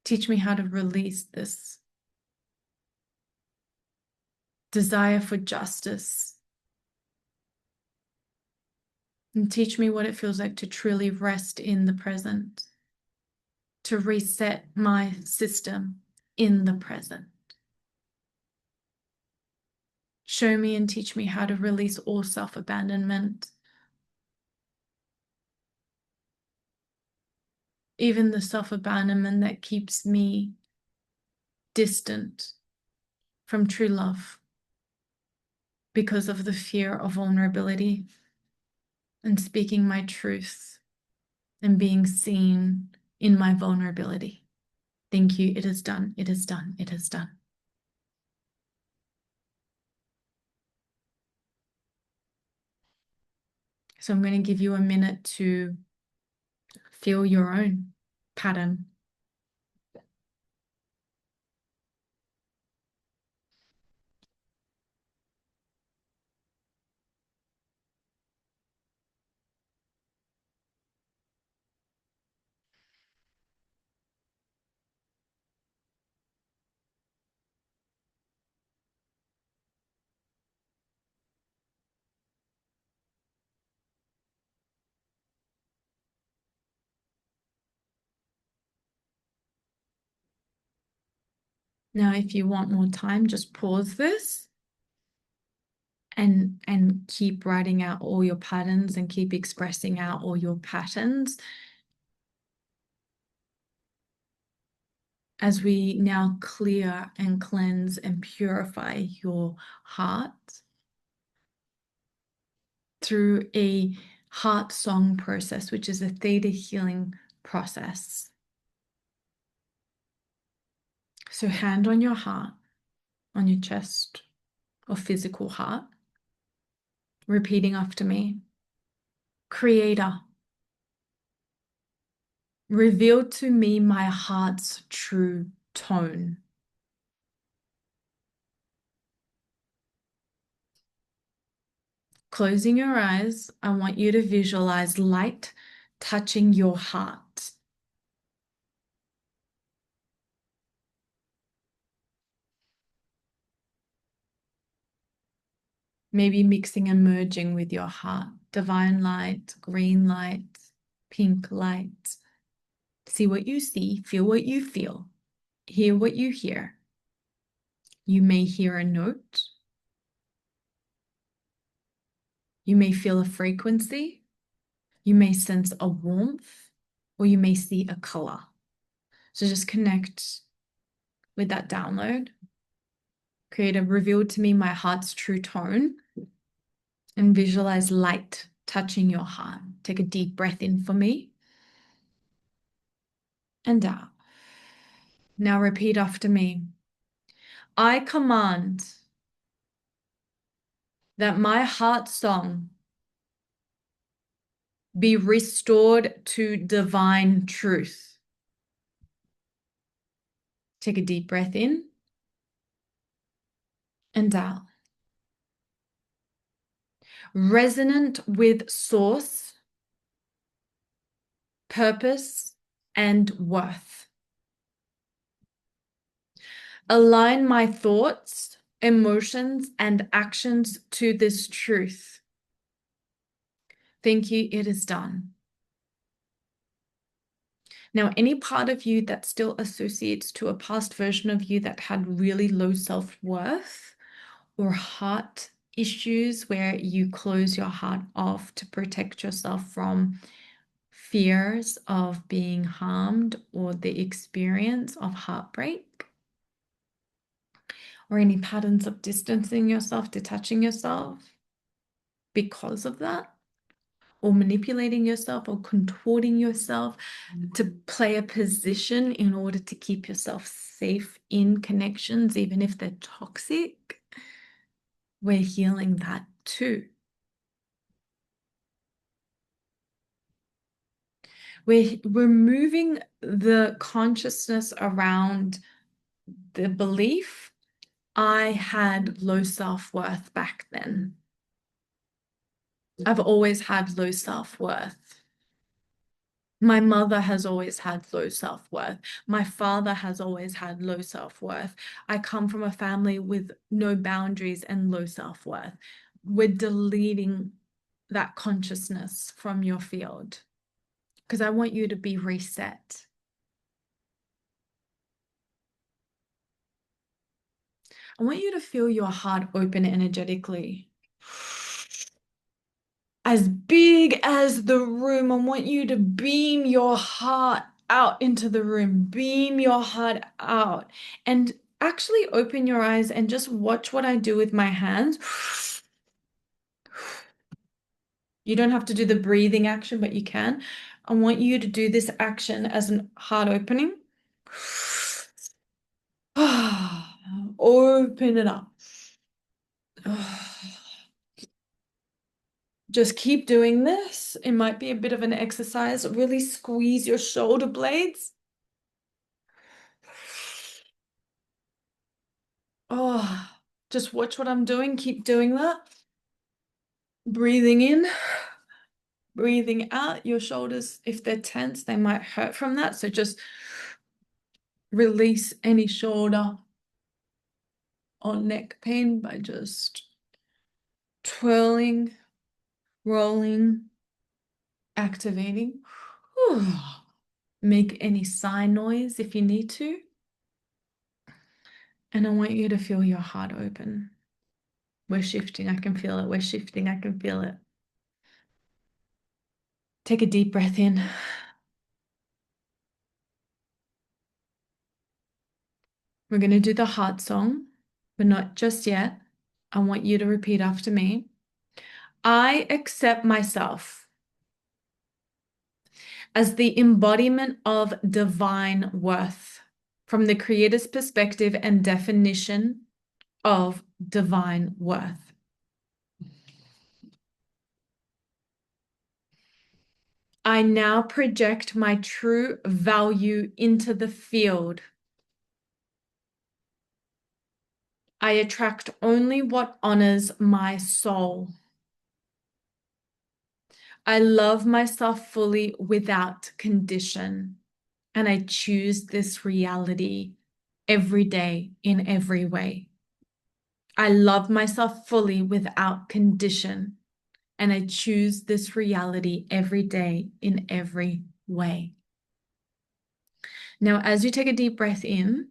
Teach me how to release this desire for justice. And teach me what it feels like to truly rest in the present, to reset my system in the present. Show me and teach me how to release all self-abandonment, even the self-abandonment that keeps me distant from true love because of the fear of vulnerability and speaking my truth and being seen in my vulnerability. Thank you. It is done. It is done. It is done. So I'm going to give you a minute to feel your own pattern. Now, if you want more time, just pause this and keep writing out all your patterns and keep expressing out all your patterns as we now clear and cleanse and purify your heart through a heart song process, which is a theta healing process. So hand on your heart, on your chest or physical heart, repeating after me. Creator, reveal to me my heart's true tone. Closing your eyes, I want you to visualize light touching your heart. Maybe mixing and merging with your heart. Divine light, green light, pink light. See what you see, feel what you feel, hear what you hear. You may hear a note. You may feel a frequency. You may sense a warmth, or you may see a color. So just connect with that download. Creator, reveal to me my heart's true tone, and visualize light touching your heart. Take a deep breath in for me and out. Now repeat after me. I command that my heart song be restored to divine truth. Take a deep breath in and out. Resonant with source, purpose, and worth. Align my thoughts, emotions, and actions to this truth. Thank you, it is done. Now, any part of you that still associates to a past version of you that had really low self-worth or heart issues where you close your heart off to protect yourself from fears of being harmed or the experience of heartbreak, or any patterns of distancing yourself, detaching yourself because of that, or manipulating yourself or contorting yourself to play a position in order to keep yourself safe in connections, even if they're toxic, we're healing that too. We're removing the consciousness around the belief I had low self-worth back then. I've always had low self-worth. My mother has always had low self-worth. My father has always had low self-worth. I come from a family with no boundaries and low self-worth. We're deleting that consciousness from your field because I want you to be reset. I want you to feel your heart open energetically. As big as the room. I want you to beam your heart out into the room. Beam your heart out. And actually open your eyes and just watch what I do with my hands. You don't have to do the breathing action, but you can. I want you to do this action as an heart opening. Open it up. Just keep doing this. It might be a bit of an exercise. Really squeeze your shoulder blades. Oh, just watch what I'm doing. Keep doing that. Breathing in, breathing out. Your shoulders, if they're tense, they might hurt from that. So just release any shoulder or neck pain by just twirling, rolling, activating. Make any sigh noise if you need to. And I want you to feel your heart open. We're shifting, I can feel it. We're shifting, I can feel it. Take a deep breath in. We're going to do the heart song, but not just yet. I want you to repeat after me. I accept myself as the embodiment of divine worth from the Creator's perspective and definition of divine worth. I now project my true value into the field. I attract only what honors my soul. I love myself fully without condition, and I choose this reality every day in every way. I love myself fully without condition, and I choose this reality every day in every way. Now, as you take a deep breath in,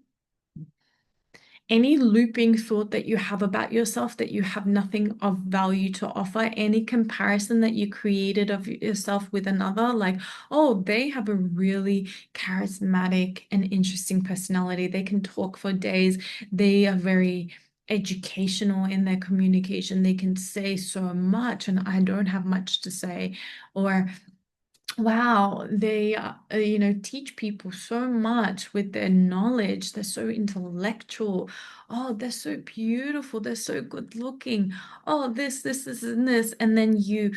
any looping thought that you have about yourself, that you have nothing of value to offer, any comparison that you created of yourself with another, like, oh, they have a really charismatic and interesting personality. They can talk for days. They are very educational in their communication. They can say so much, and I don't have much to say. Or wow, they teach people so much with their knowledge. They're so intellectual. Oh, they're so beautiful. They're so good looking. Oh, this, and this. And then you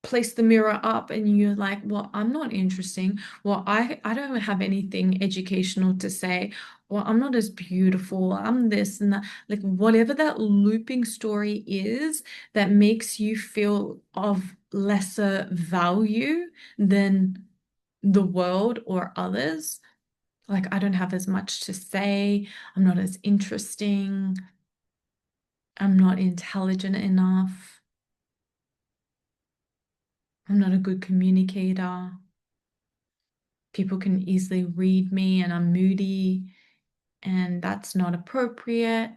place the mirror up and you're like, well, I'm not interesting. Well, I don't have anything educational to say. Well, I'm not as beautiful. I'm this and that. Like whatever that looping story is that makes you feel of lesser value than the world or others. Like I don't have as much to say. I'm not as interesting. I'm not intelligent enough. I'm not a good communicator. People can easily read me and I'm moody, and that's not appropriate.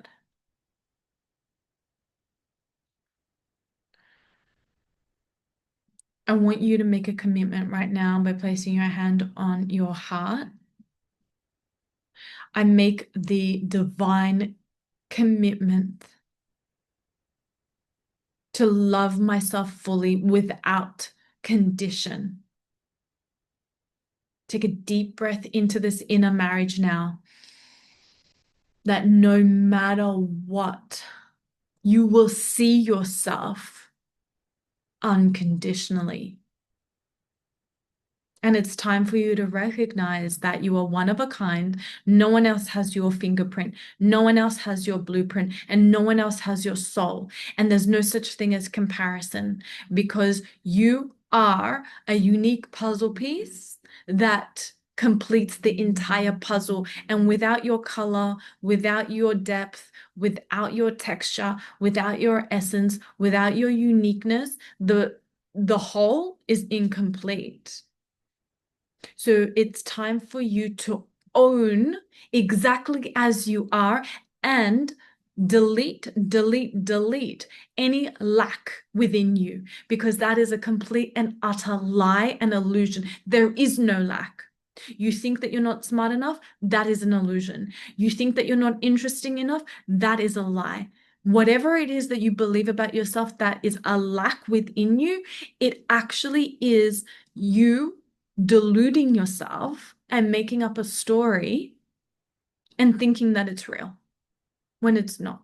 I want you to make a commitment right now by placing your hand on your heart. I make the divine commitment to love myself fully without condition. Take a deep breath into this inner marriage now. That no matter what, you will see yourself unconditionally. And it's time for you to recognize that you are one of a kind. No one else has your fingerprint. No one else has your blueprint, and no one else has your soul. And there's no such thing as comparison, because you are a unique puzzle piece that completes the entire puzzle. And without your color, without your depth, without your texture, without your essence, without your uniqueness, the whole is incomplete. So it's time for you to own exactly as you are and delete any lack within you, because that is a complete and utter lie and illusion. There is no lack. You think that you're not smart enough, that is an illusion. You think that you're not interesting enough, that is a lie. Whatever it is that you believe about yourself that is a lack within you, it actually is you deluding yourself and making up a story and thinking that it's real when it's not.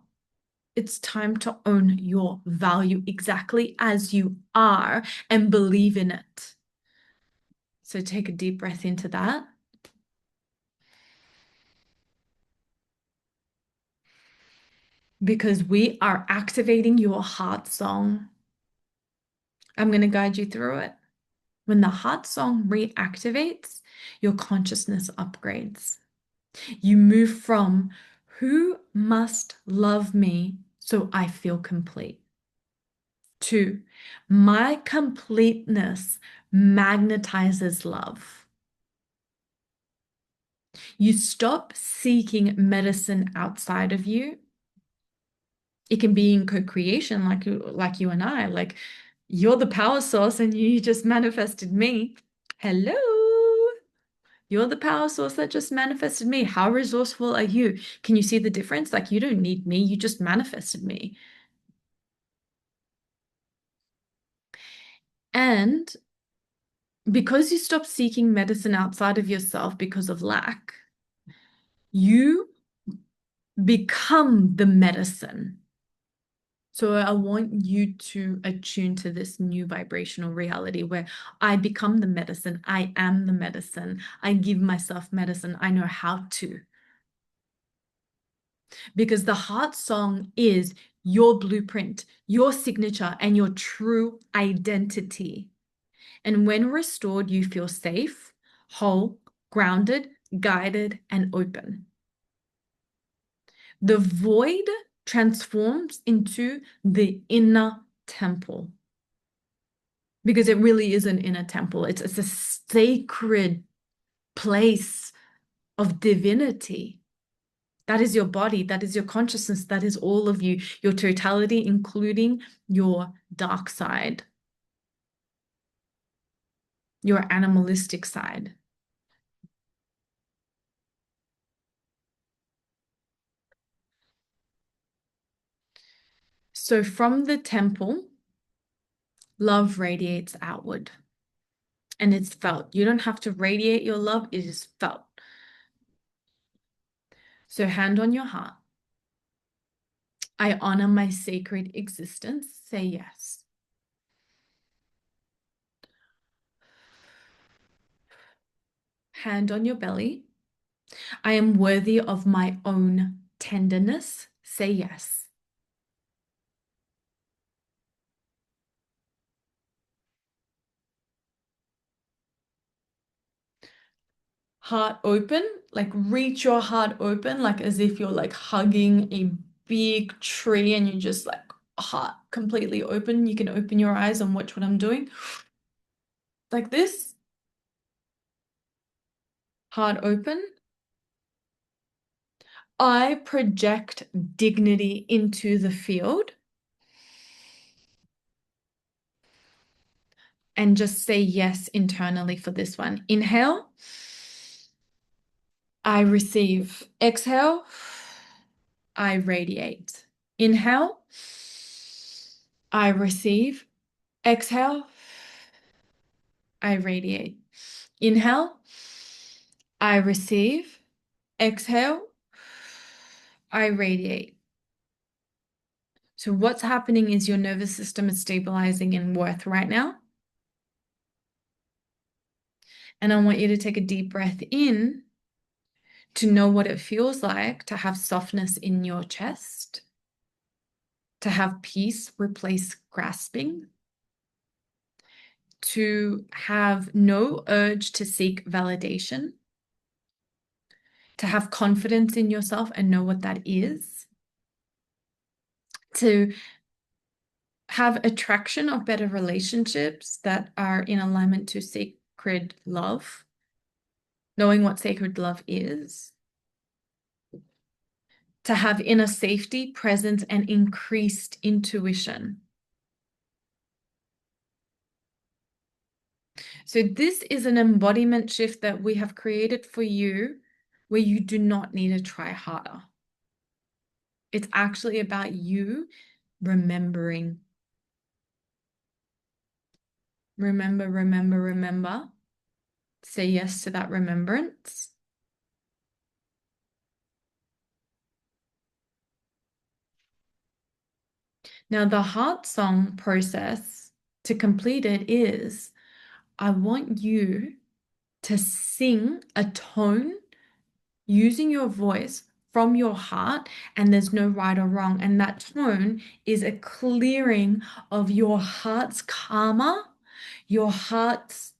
It's time to own your value exactly as you are and believe in it. So take a deep breath into that. Because we are activating your heart song. I'm going to guide you through it. When the heart song reactivates, your consciousness upgrades. You move from who must love me so I feel complete to my completeness magnetizes love. You stop seeking medicine outside of you. It can be in co-creation, like you and I, like you're the power source and you just manifested me. Hello. You're the power source that just manifested me. How resourceful are you? Can you see the difference? Like, you don't need me. You just manifested me. And because you stop seeking medicine outside of yourself because of lack, you become the medicine. So I want you to attune to this new vibrational reality where I become the medicine. I am the medicine. I give myself medicine. I know how to. Because the heart song is your blueprint, your signature, and your true identity. And when restored, you feel safe, whole, grounded, guided, and open. The void transforms into the inner temple because it really is an inner temple. It's a sacred place of divinity. That is your body, that is your consciousness, that is all of you, your totality, including your dark side, your animalistic side. So from the temple, love radiates outward and it's felt. You don't have to radiate your love, it is felt. So hand on your heart. I honor my sacred existence. Say yes. Hand on your belly. I am worthy of my own tenderness. Say yes. Heart open, like reach your heart open, like as if you're like hugging a big tree and you're just like heart completely open. You can open your eyes and watch what I'm doing. Like this. Heart open. I project dignity into the field. And just say yes internally for this one. Inhale. I receive. Exhale. I radiate. Inhale. I receive. Exhale. I radiate. Inhale. I receive. Exhale. I radiate. So what's happening is your nervous system is stabilizing in worth right now. And I want you to take a deep breath in to know what it feels like to have softness in your chest, to have peace replace grasping, to have no urge to seek validation, to have confidence in yourself and know what that is, to have attraction of better relationships that are in alignment to sacred love, knowing what sacred love is, to have inner safety, presence, and increased intuition. So this is an embodiment shift that we have created for you where you do not need to try harder. It's actually about you remembering. Remember, remember, remember. Say yes to that remembrance. Now, the heart song process to complete it is I want you to sing a tone using your voice from your heart, and there's no right or wrong. And that tone is a clearing of your heart's karma, your heart's,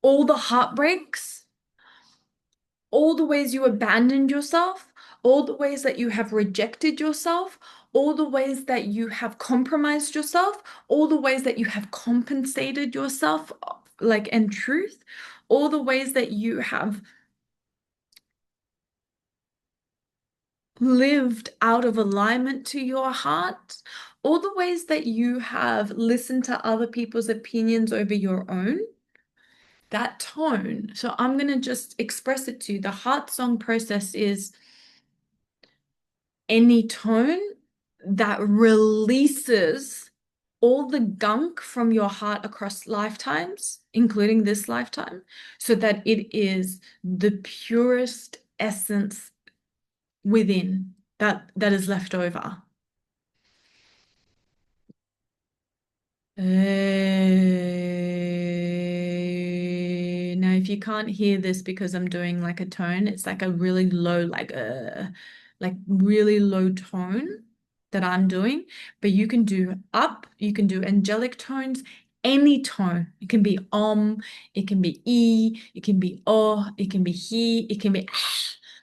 all the heartbreaks, all the ways you abandoned yourself, all the ways that you have rejected yourself, all the ways that you have compromised yourself, all the ways that you have compensated yourself, like, and truth, all the ways that you have lived out of alignment to your heart, all the ways that you have listened to other people's opinions over your own, that tone. So I'm going to just express it to you. The heart song process is any tone that releases all the gunk from your heart across lifetimes, including this lifetime, so that it is the purest essence within that is left over. Now, if you can't hear this because I'm doing like a tone, it's like a really low, like really low tone. that I'm doing, but you can do up, you can do angelic tones, any tone. It can be it can be e, it can be oh, it can be he, it can be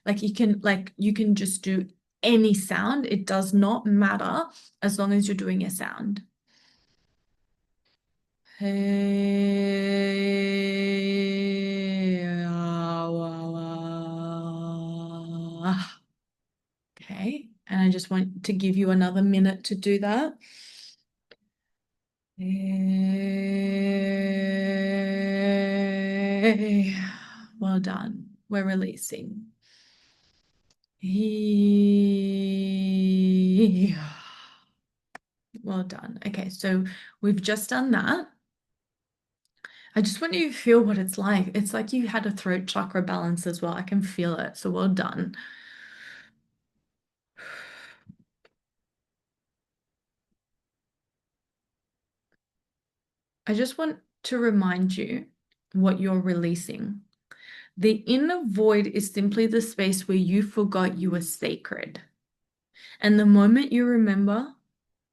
like you can just do any sound. It does not matter as long as you're doing a sound. Hey, okay, and I just want to give you another minute to do that. Hey, well done. We're releasing. Hey. Well done. Okay, so we've just done that. I just want you to feel what it's like. It's like you had a throat chakra balance as well. I can feel it. So well done. I just want to remind you what you're releasing. The inner void is simply the space where you forgot you were sacred. And the moment you remember,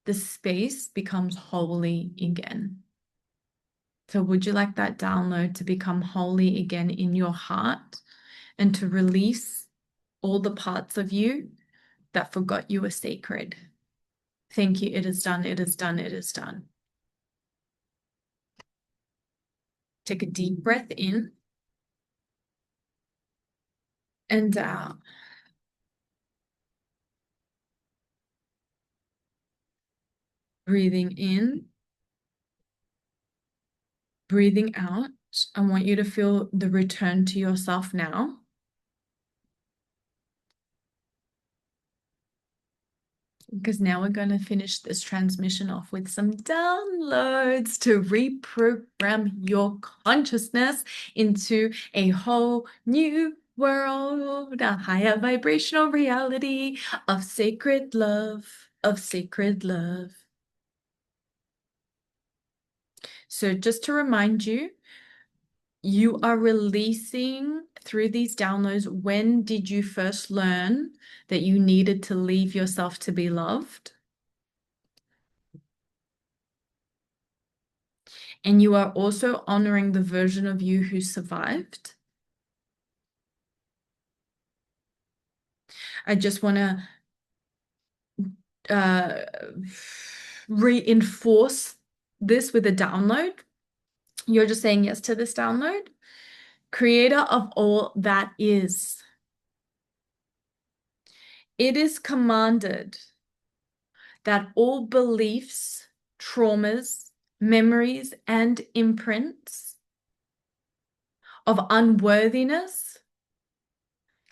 the space becomes holy again. So would you like that download to become holy again in your heart and to release all the parts of you that forgot you were sacred? Thank you. It is done. It is done. It is done. Take a deep breath in and out. Breathing in, breathing out. I want you to feel the return to yourself now. Because now we're going to finish this transmission off with some downloads to reprogram your consciousness into a whole new world, a higher vibrational reality of sacred love, of sacred love. So just to remind you, you are releasing through these downloads. When did you first learn that you needed to leave yourself to be loved? And you are also honoring the version of you who survived. I just want to reinforce this with a download. You're just saying yes to this download. Creator of all that is. It is commanded that all beliefs, traumas, memories, and imprints of unworthiness,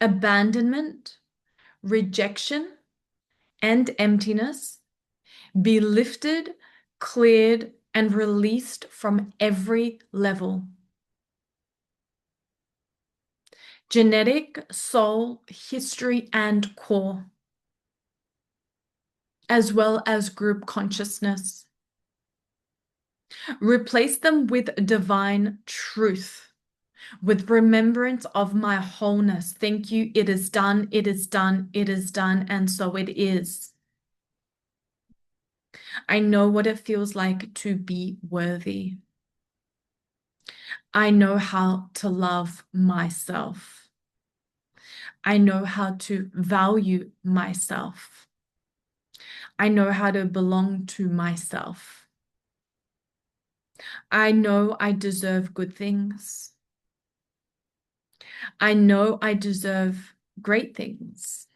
abandonment, rejection, and emptiness be lifted, cleared, and released from every level. Genetic, soul, history, and core, as well as group consciousness. Replace them with divine truth, with remembrance of my wholeness. Thank you. It is done. It is done. It is done. And so it is. I know what it feels like to be worthy. I know how to love myself. I know how to value myself. I know how to belong to myself. I know I deserve good things. I know I deserve great things.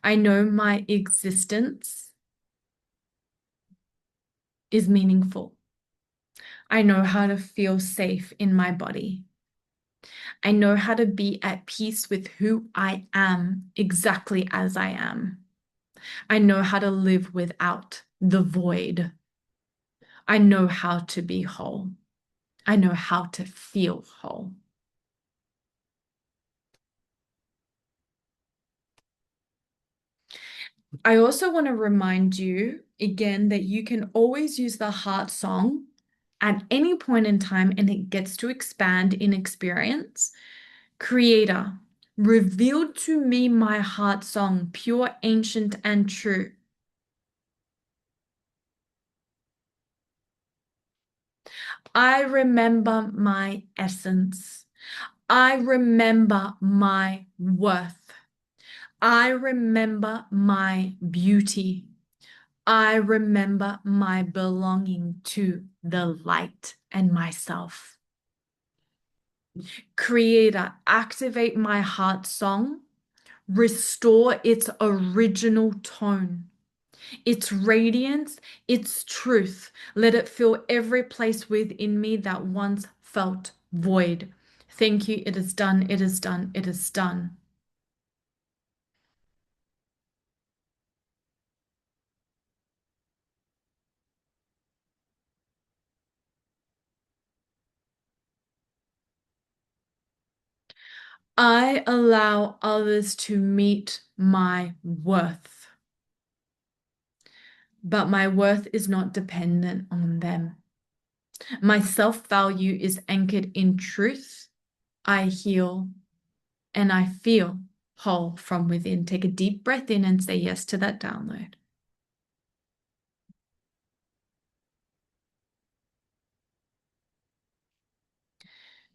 I know my existence is meaningful. I know how to feel safe in my body. I know how to be at peace with who I am exactly as I am. I know how to live without the void. I know how to be whole. I know how to feel whole. I also want to remind you again that you can always use the heart song at any point in time and it gets to expand in experience. Creator, revealed to me my heart song, pure, ancient, and true. I remember my essence. I remember my worth. I remember my beauty. I remember my belonging to the light and myself. Creator, activate my heart song. Restore its original tone, its radiance, its truth. Let it fill every place within me that once felt void. Thank you. It is done. It is done. It is done. I allow others to meet my worth, but my worth is not dependent on them. My self-value is anchored in truth. I heal and I feel whole from within. Take a deep breath in and say yes to that download.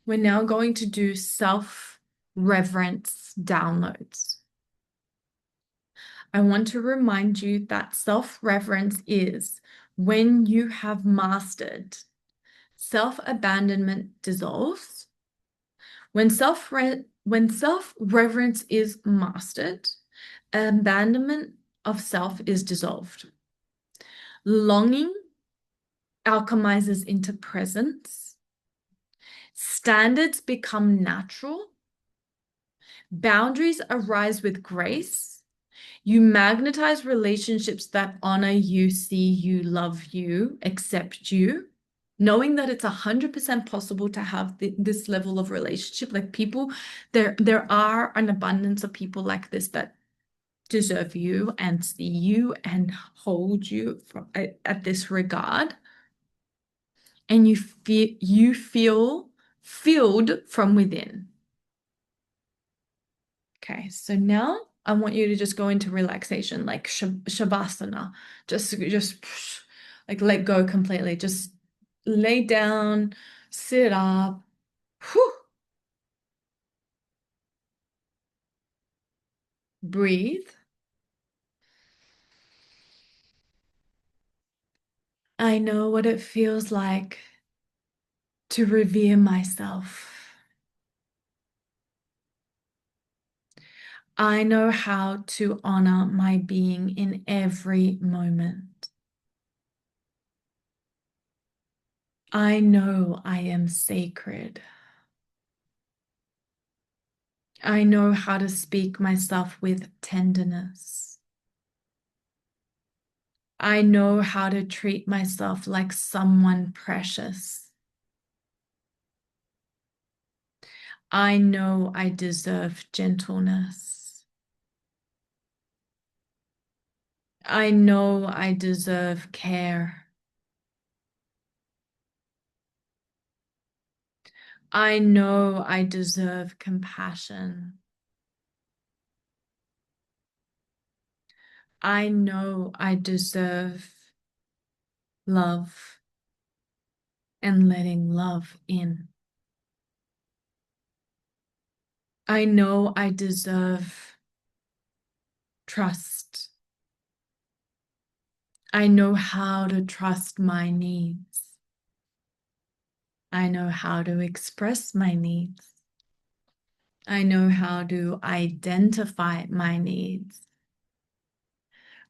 We're now going to do self-reverence downloads. I want to remind you that self-reverence is when you have mastered. Self-abandonment dissolves. When self-reverence is mastered, abandonment of self is dissolved. Longing alchemizes into presence. Standards become natural. Boundaries arise with grace. You magnetize relationships that honor you, see you, love you, accept you, knowing that it's 100% possible to have this level of relationship. Like people, there are an abundance of people like this that deserve you and see you and hold you at this regard. And you feel filled from within. Okay, so now I want you to just go into relaxation, like shavasana. Just like let go completely. Just lay down, sit up. Whew. Breathe. I know what it feels like to revere myself. I know how to honor my being in every moment. I know I am sacred. I know how to speak myself with tenderness. I know how to treat myself like someone precious. I know I deserve gentleness. I know I deserve care. I know I deserve compassion. I know I deserve love and letting love in. I know I deserve trust. I know how to trust my needs. I know how to express my needs. I know how to identify my needs.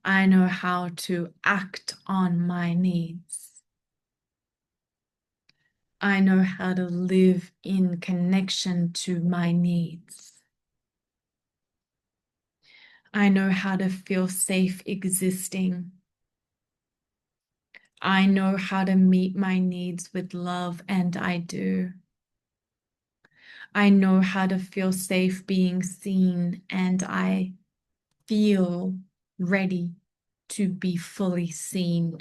I know how to act on my needs. I know how to live in connection to my needs. I know how to feel safe existing. I know how to meet my needs with love, and I do. I know how to feel safe being seen, and I feel ready to be fully seen.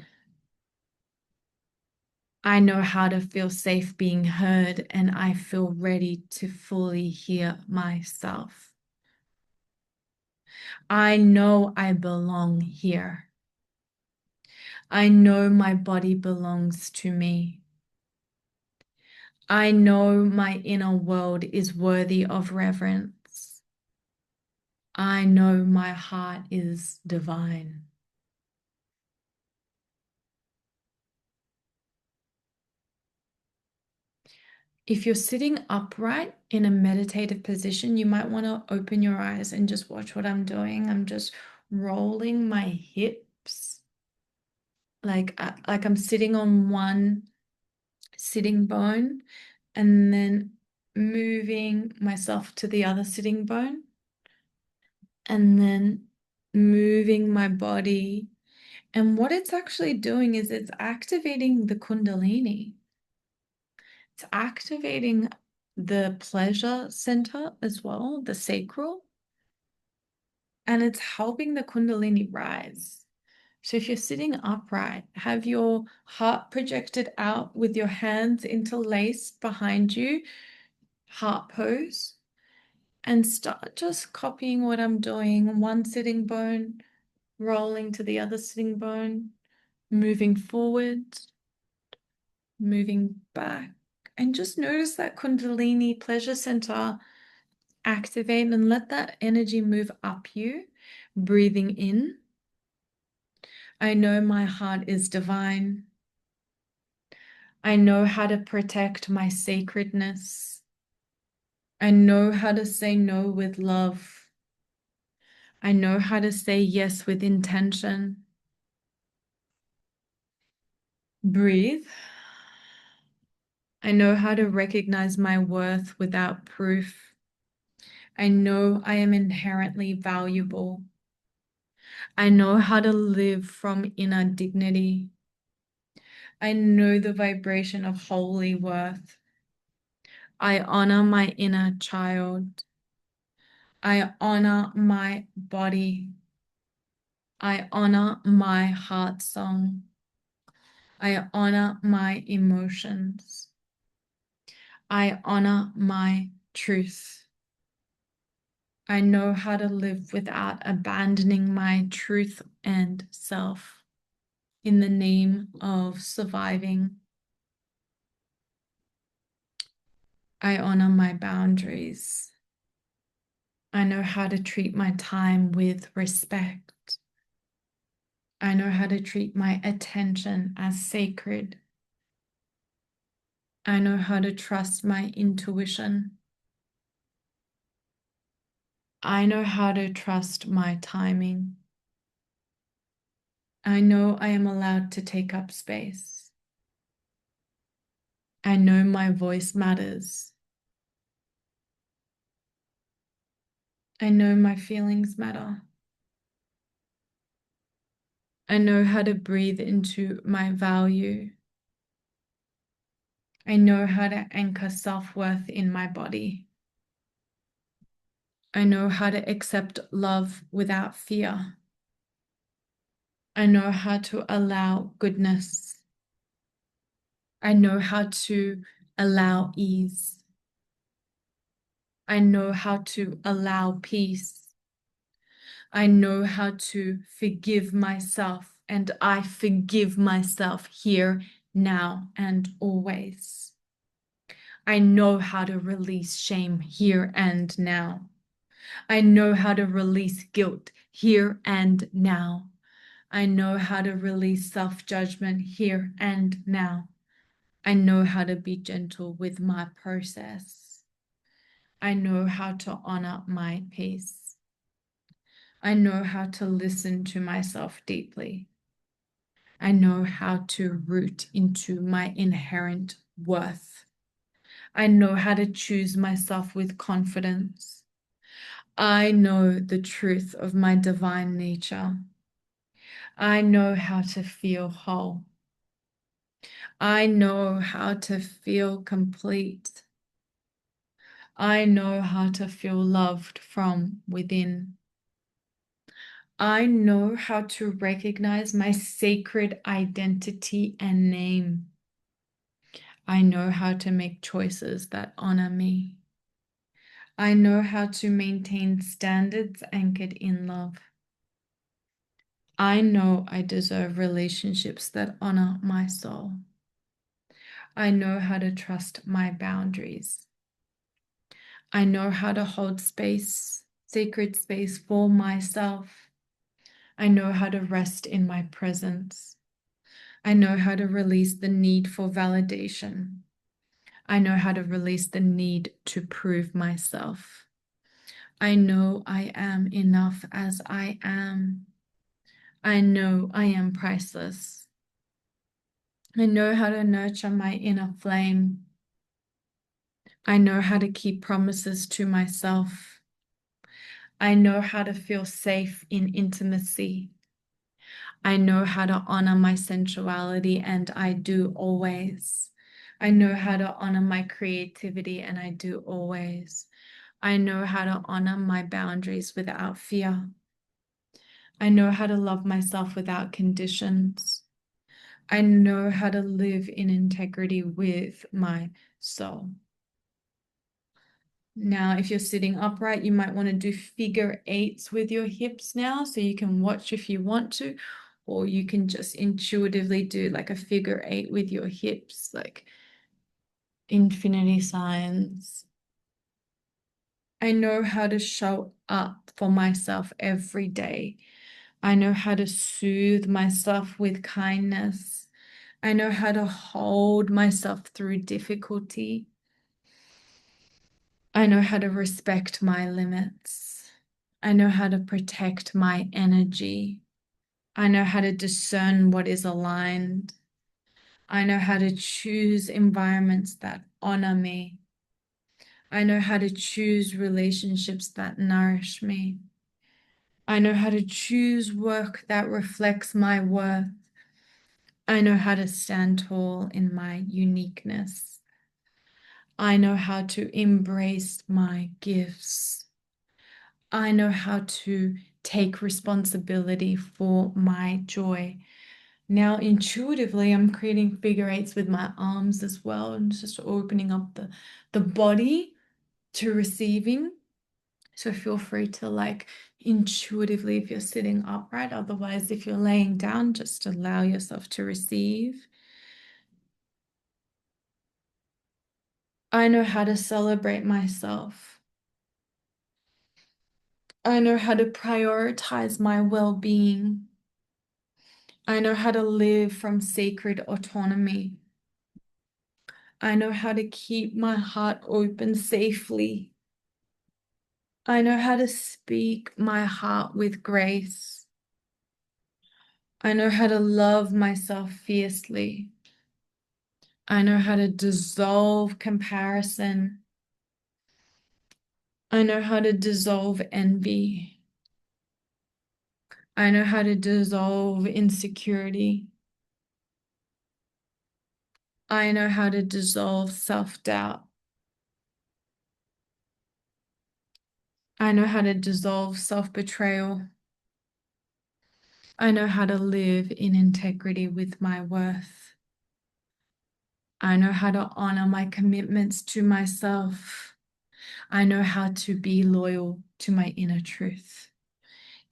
I know how to feel safe being heard, and I feel ready to fully hear myself. I know I belong here. I know my body belongs to me. I know my inner world is worthy of reverence. I know my heart is divine. If you're sitting upright in a meditative position, you might want to open your eyes and just watch what I'm doing. I'm just rolling my hips like I'm sitting on one sitting bone and then moving myself to the other sitting bone and then moving my body. And what it's actually doing is it's activating the Kundalini. It's activating the pleasure center as well, the sacral, and it's helping the Kundalini rise. So if you're sitting upright, have your heart projected out with your hands interlaced behind you, heart pose, and start just copying what I'm doing. One sitting bone, rolling to the other sitting bone, moving forward, moving back. And just notice that Kundalini pleasure center activate and let that energy move up you, breathing in. I know my heart is divine. I know how to protect my sacredness. I know how to say no with love. I know how to say yes with intention. Breathe. I know how to recognize my worth without proof. I know I am inherently valuable. I know how to live from inner dignity. I know the vibration of holy worth. I honor my inner child. I honor my body. I honor my heart song. I honor my emotions. I honor my truth. I know how to live without abandoning my truth and self in the name of surviving. I honor my boundaries. I know how to treat my time with respect. I know how to treat my attention as sacred. I know how to trust my intuition. I know how to trust my timing. I know I am allowed to take up space. I know my voice matters. I know my feelings matter. I know how to breathe into my value. I know how to anchor self-worth in my body. I know how to accept love without fear. I know how to allow goodness. I know how to allow ease. I know how to allow peace. I know how to forgive myself, and I forgive myself here, now, and always. I know how to release shame here and now. I know how to release guilt here and now. I know how to release self-judgment here and now. I know how to be gentle with my process. I know how to honor my peace. I know how to listen to myself deeply. I know how to root into my inherent worth. I know how to choose myself with confidence. I know the truth of my divine nature. I know how to feel whole. I know how to feel complete. I know how to feel loved from within. I know how to recognize my sacred identity and name. I know how to make choices that honor me. I know how to maintain standards anchored in love. I know I deserve relationships that honor my soul. I know how to trust my boundaries. I know how to hold space, sacred space for myself. I know how to rest in my presence. I know how to release the need for validation. I know how to release the need to prove myself. I know I am enough as I am. I know I am priceless. I know how to nurture my inner flame. I know how to keep promises to myself. I know how to feel safe in intimacy. I know how to honor my sensuality, and I do always. I know how to honor my creativity, and I do always. I know how to honor my boundaries without fear. I know how to love myself without conditions. I know how to live in integrity with my soul. Now, if you're sitting upright, you might want to do figure eights with your hips now, so you can watch if you want to, or you can just intuitively do like a figure eight with your hips, like infinity signs. I know how to show up for myself every day. I know how to soothe myself with kindness. I know how to hold myself through difficulty. I know how to respect my limits. I know how to protect my energy. I know how to discern what is aligned. I know how to choose environments that honor me. I know how to choose relationships that nourish me. I know how to choose work that reflects my worth. I know how to stand tall in my uniqueness. I know how to embrace my gifts. I know how to take responsibility for my joy. Now, intuitively, I'm creating figure eights with my arms as well, and just opening up the body to receiving. So feel free to like intuitively if you're sitting upright. Otherwise, if you're laying down, just allow yourself to receive. I know how to celebrate myself. I know how to prioritize my well-being. I know how to live from sacred autonomy. I know how to keep my heart open safely. I know how to speak my heart with grace. I know how to love myself fiercely. I know how to dissolve comparison. I know how to dissolve envy. I know how to dissolve insecurity. I know how to dissolve self-doubt. I know how to dissolve self-betrayal. I know how to live in integrity with my worth. I know how to honor my commitments to myself. I know how to be loyal to my inner truth.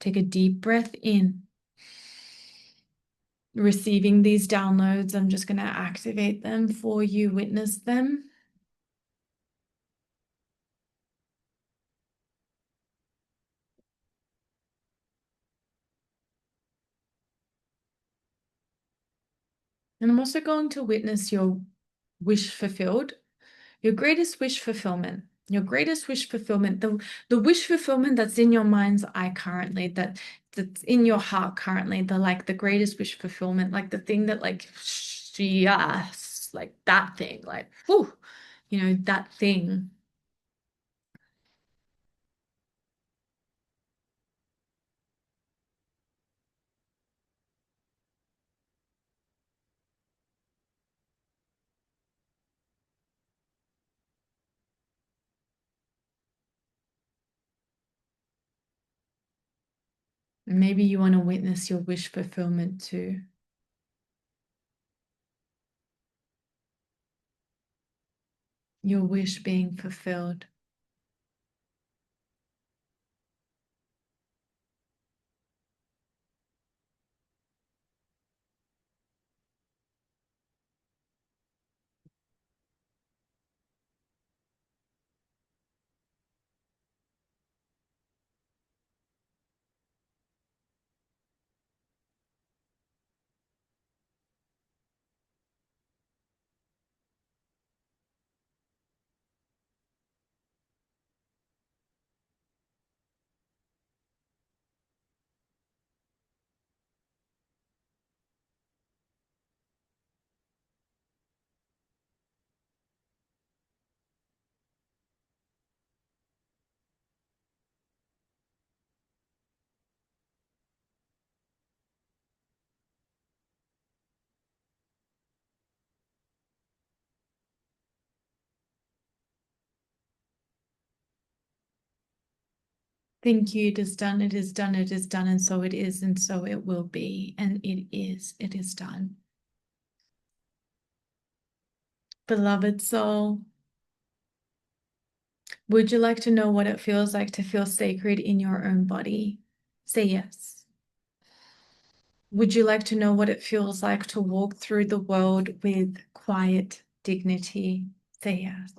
Take a deep breath in. Receiving these downloads, I'm just going to activate them for you, witness them. And I'm also going to witness your wish fulfilled, your greatest wish fulfillment, your greatest wish fulfillment, the wish fulfillment that's in your mind's eye currently, that's in your heart currently, the greatest wish fulfillment, like the thing that like, yes, like that thing, like, whew, that thing. Maybe you want to witness your wish fulfillment too. Your wish being fulfilled. Thank you. It is done. It is done. It is done. And so it is. And so it will be. And it is. It is done. Beloved soul, would you like to know what it feels like to feel sacred in your own body? Say yes. Would you like to know what it feels like to walk through the world with quiet dignity? Say yes.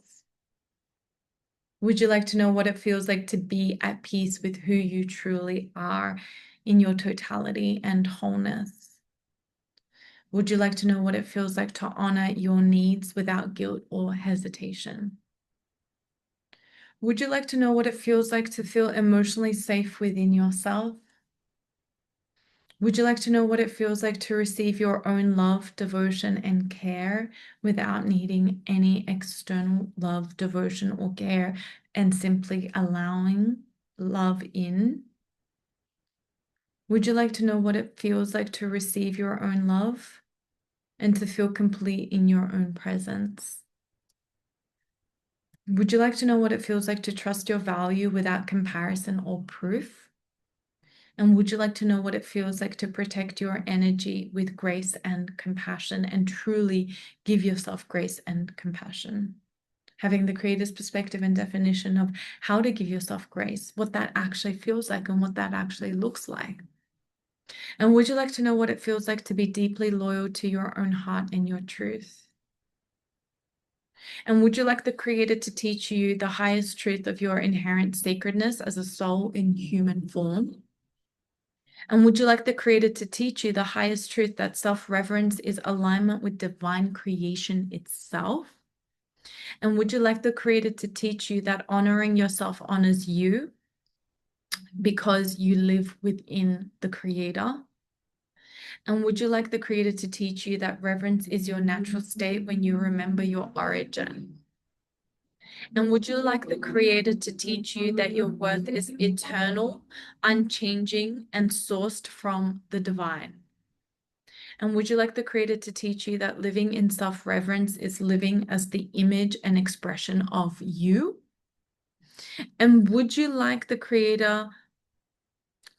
Would you like to know what it feels like to be at peace with who you truly are in your totality and wholeness? Would you like to know what it feels like to honor your needs without guilt or hesitation? Would you like to know what it feels like to feel emotionally safe within yourself? Would you like to know what it feels like to receive your own love, devotion, and care without needing any external love, devotion, or care, and simply allowing love in? Would you like to know what it feels like to receive your own love and to feel complete in your own presence? Would you like to know what it feels like to trust your value without comparison or proof? And would you like to know what it feels like to protect your energy with grace and compassion and truly give yourself grace and compassion? Having the creator's perspective and definition of how to give yourself grace, what that actually feels like and what that actually looks like. And would you like to know what it feels like to be deeply loyal to your own heart and your truth? And would you like the creator to teach you the highest truth of your inherent sacredness as a soul in human form? And would you like the creator to teach you the highest truth that self-reverence is alignment with divine creation itself? And would you like the creator to teach you that honoring yourself honors you because you live within the creator? And would you like the creator to teach you that reverence is your natural state when you remember your origin? And would you like the creator to teach you that your worth is eternal, unchanging, and sourced from the divine? And would you like the creator to teach you that living in self-reverence is living as the image and expression of you? And would you like the creator,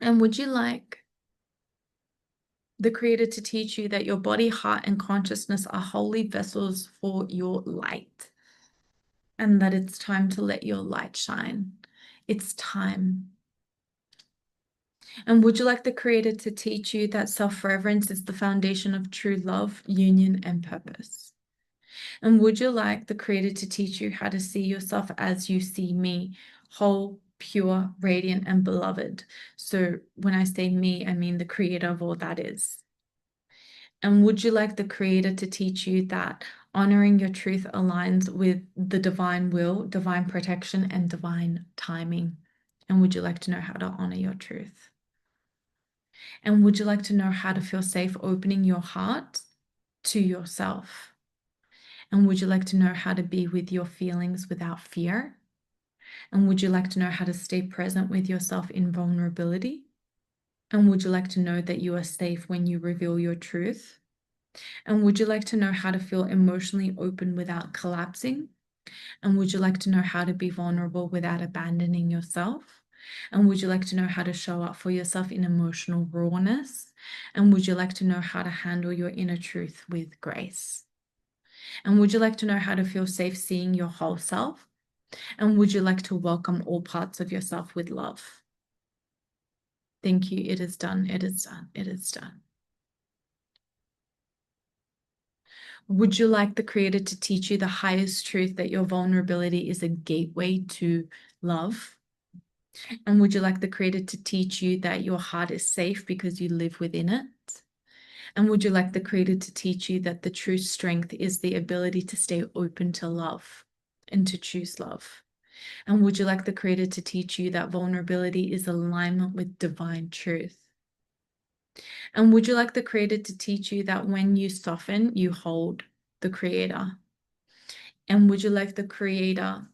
and would you like the creator to teach you that your body, heart, and consciousness are holy vessels for your light, and that it's time to let your light shine? It's time. And would you like the creator to teach you that self-reverence is the foundation of true love, union, and purpose? And would you like the creator to teach you how to see yourself as you see me, whole, pure, radiant, and beloved? So when I say me, I mean the creator of all that is. And would you like the creator to teach you that honoring your truth aligns with the divine will, divine protection, and divine timing? And would you like to know how to honor your truth? And would you like to know how to feel safe opening your heart to yourself? And would you like to know how to be with your feelings without fear? And would you like to know how to stay present with yourself in vulnerability? And would you like to know that you are safe when you reveal your truth? And would you like to know how to feel emotionally open without collapsing? And would you like to know how to be vulnerable without abandoning yourself? And would you like to know how to show up for yourself in emotional rawness? And would you like to know how to handle your inner truth with grace? And would you like to know how to feel safe seeing your whole self? And would you like to welcome all parts of yourself with love? Thank you. It is done. It is done. It is done. Would you like the creator to teach you the highest truth that your vulnerability is a gateway to love? And would you like the creator to teach you that your heart is safe because you live within it? And would you like the creator to teach you that the true strength is the ability to stay open to love and to choose love? And would you like the creator to teach you that vulnerability is alignment with divine truth? And would you like the creator to teach you that when you soften, you hold the creator? And would you like the creator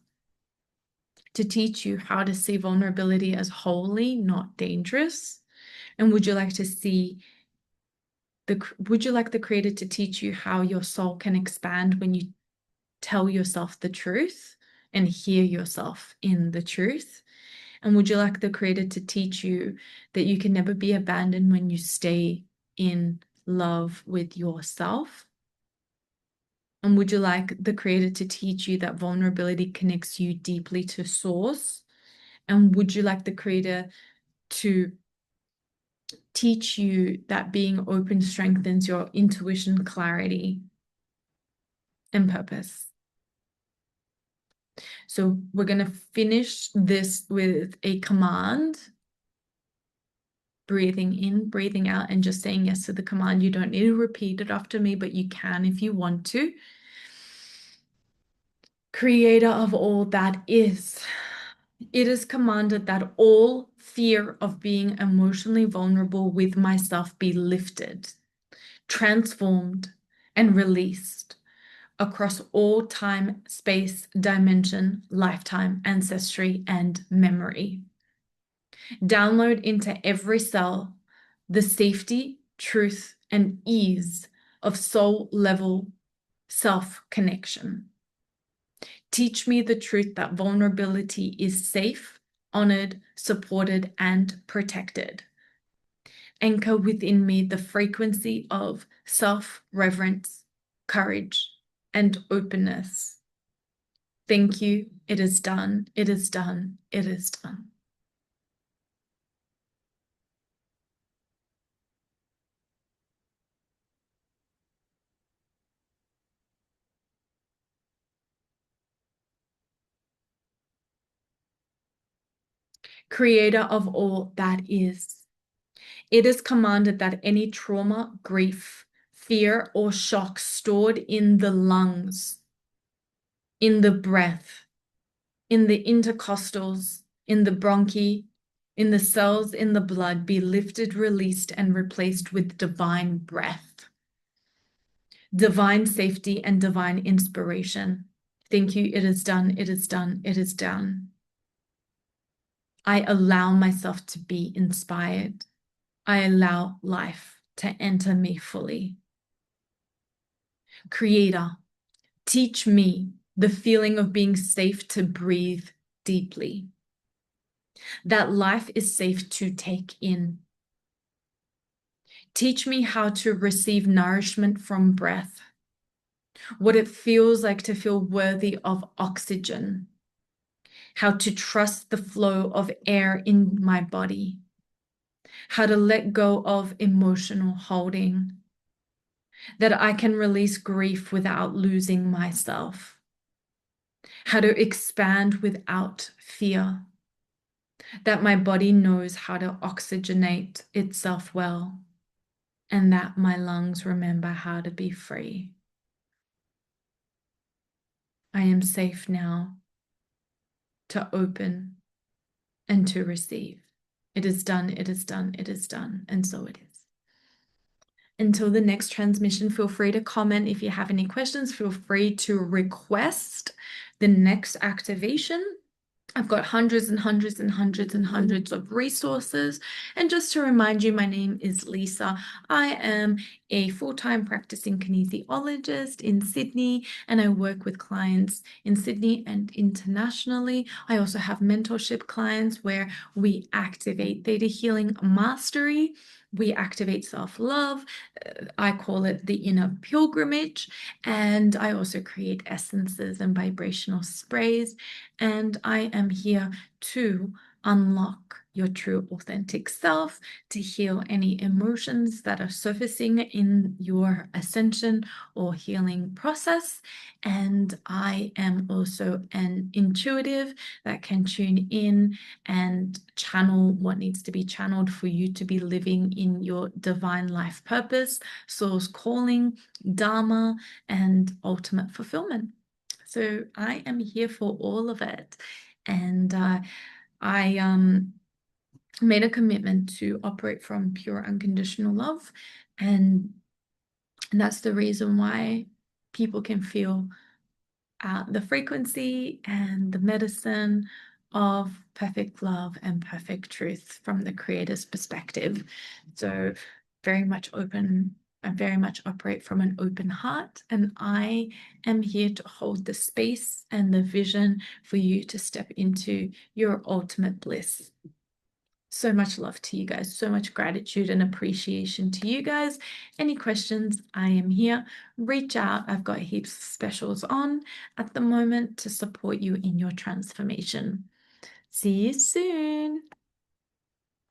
to teach you how to see vulnerability as holy, not dangerous? And would you like to see would you like the creator to teach you how your soul can expand when you tell yourself the truth and hear yourself in the truth? And would you like the Creator to teach you that you can never be abandoned when you stay in love with yourself? And would you like the Creator to teach you that vulnerability connects you deeply to Source? And would you like the Creator to teach you that being open strengthens your intuition, clarity, and purpose? So we're going to finish this with a command, breathing in, breathing out, and just saying yes to the command. You don't need to repeat it after me, but you can if you want to. Creator of all that is, it is commanded that all fear of being emotionally vulnerable with myself be lifted, transformed, and released across all time, space, dimension, lifetime, ancestry, and memory. Download into every cell the safety, truth, and ease of soul level self connection. Teach me the truth that vulnerability is safe, honored, supported, and protected. Anchor within me the frequency of self-reverence, courage, and openness. Thank you. It is done. It is done. It is done. Creator of all that is. It is commanded that any trauma, grief, fear, or shock stored in the lungs, in the breath, in the intercostals, in the bronchi, in the cells in the blood be lifted, released, and replaced with divine breath, divine safety, and divine inspiration. Thank you. It is done. It is done. It is done. I allow myself to be inspired. I allow life to enter me fully. Creator, teach me the feeling of being safe to breathe deeply, that life is safe to take in. Teach me how to receive nourishment from breath, what it feels like to feel worthy of oxygen, how to trust the flow of air in my body, how to let go of emotional holding, that I can release grief without losing myself, how to expand without fear, that my body knows how to oxygenate itself well, and that my lungs remember how to be free. I am safe now to open and to receive. It is done, it is done, it is done, and so it is. Until the next transmission, feel free to comment. If you have any questions, feel free to request the next activation. I've got hundreds and hundreds and hundreds and hundreds of resources. And just to remind you, my name is Lisa. I am a full-time practicing kinesiologist in Sydney, and I work with clients in Sydney and internationally. I also have mentorship clients where we activate theta healing mastery. We activate self-love. I call it the inner pilgrimage. And I also create essences and vibrational sprays. And I am here to unlock your true authentic self, to heal any emotions that are surfacing in your ascension or healing process. And I am also an intuitive that can tune in and channel what needs to be channeled for you to be living in your divine life purpose, soul's calling, dharma, and ultimate fulfillment. So I am here for all of it. And I made a commitment to operate from pure unconditional love. And that's the reason why people can feel the frequency and the medicine of perfect love and perfect truth from the Creator's perspective. So very much open I very much operate from an open heart, and I am here to hold the space and the vision for you to step into your ultimate bliss. So much love to you guys, so much gratitude and appreciation to you guys. Any questions, I am here. Reach out. I've got heaps of specials on at the moment to support you in your transformation. See you soon.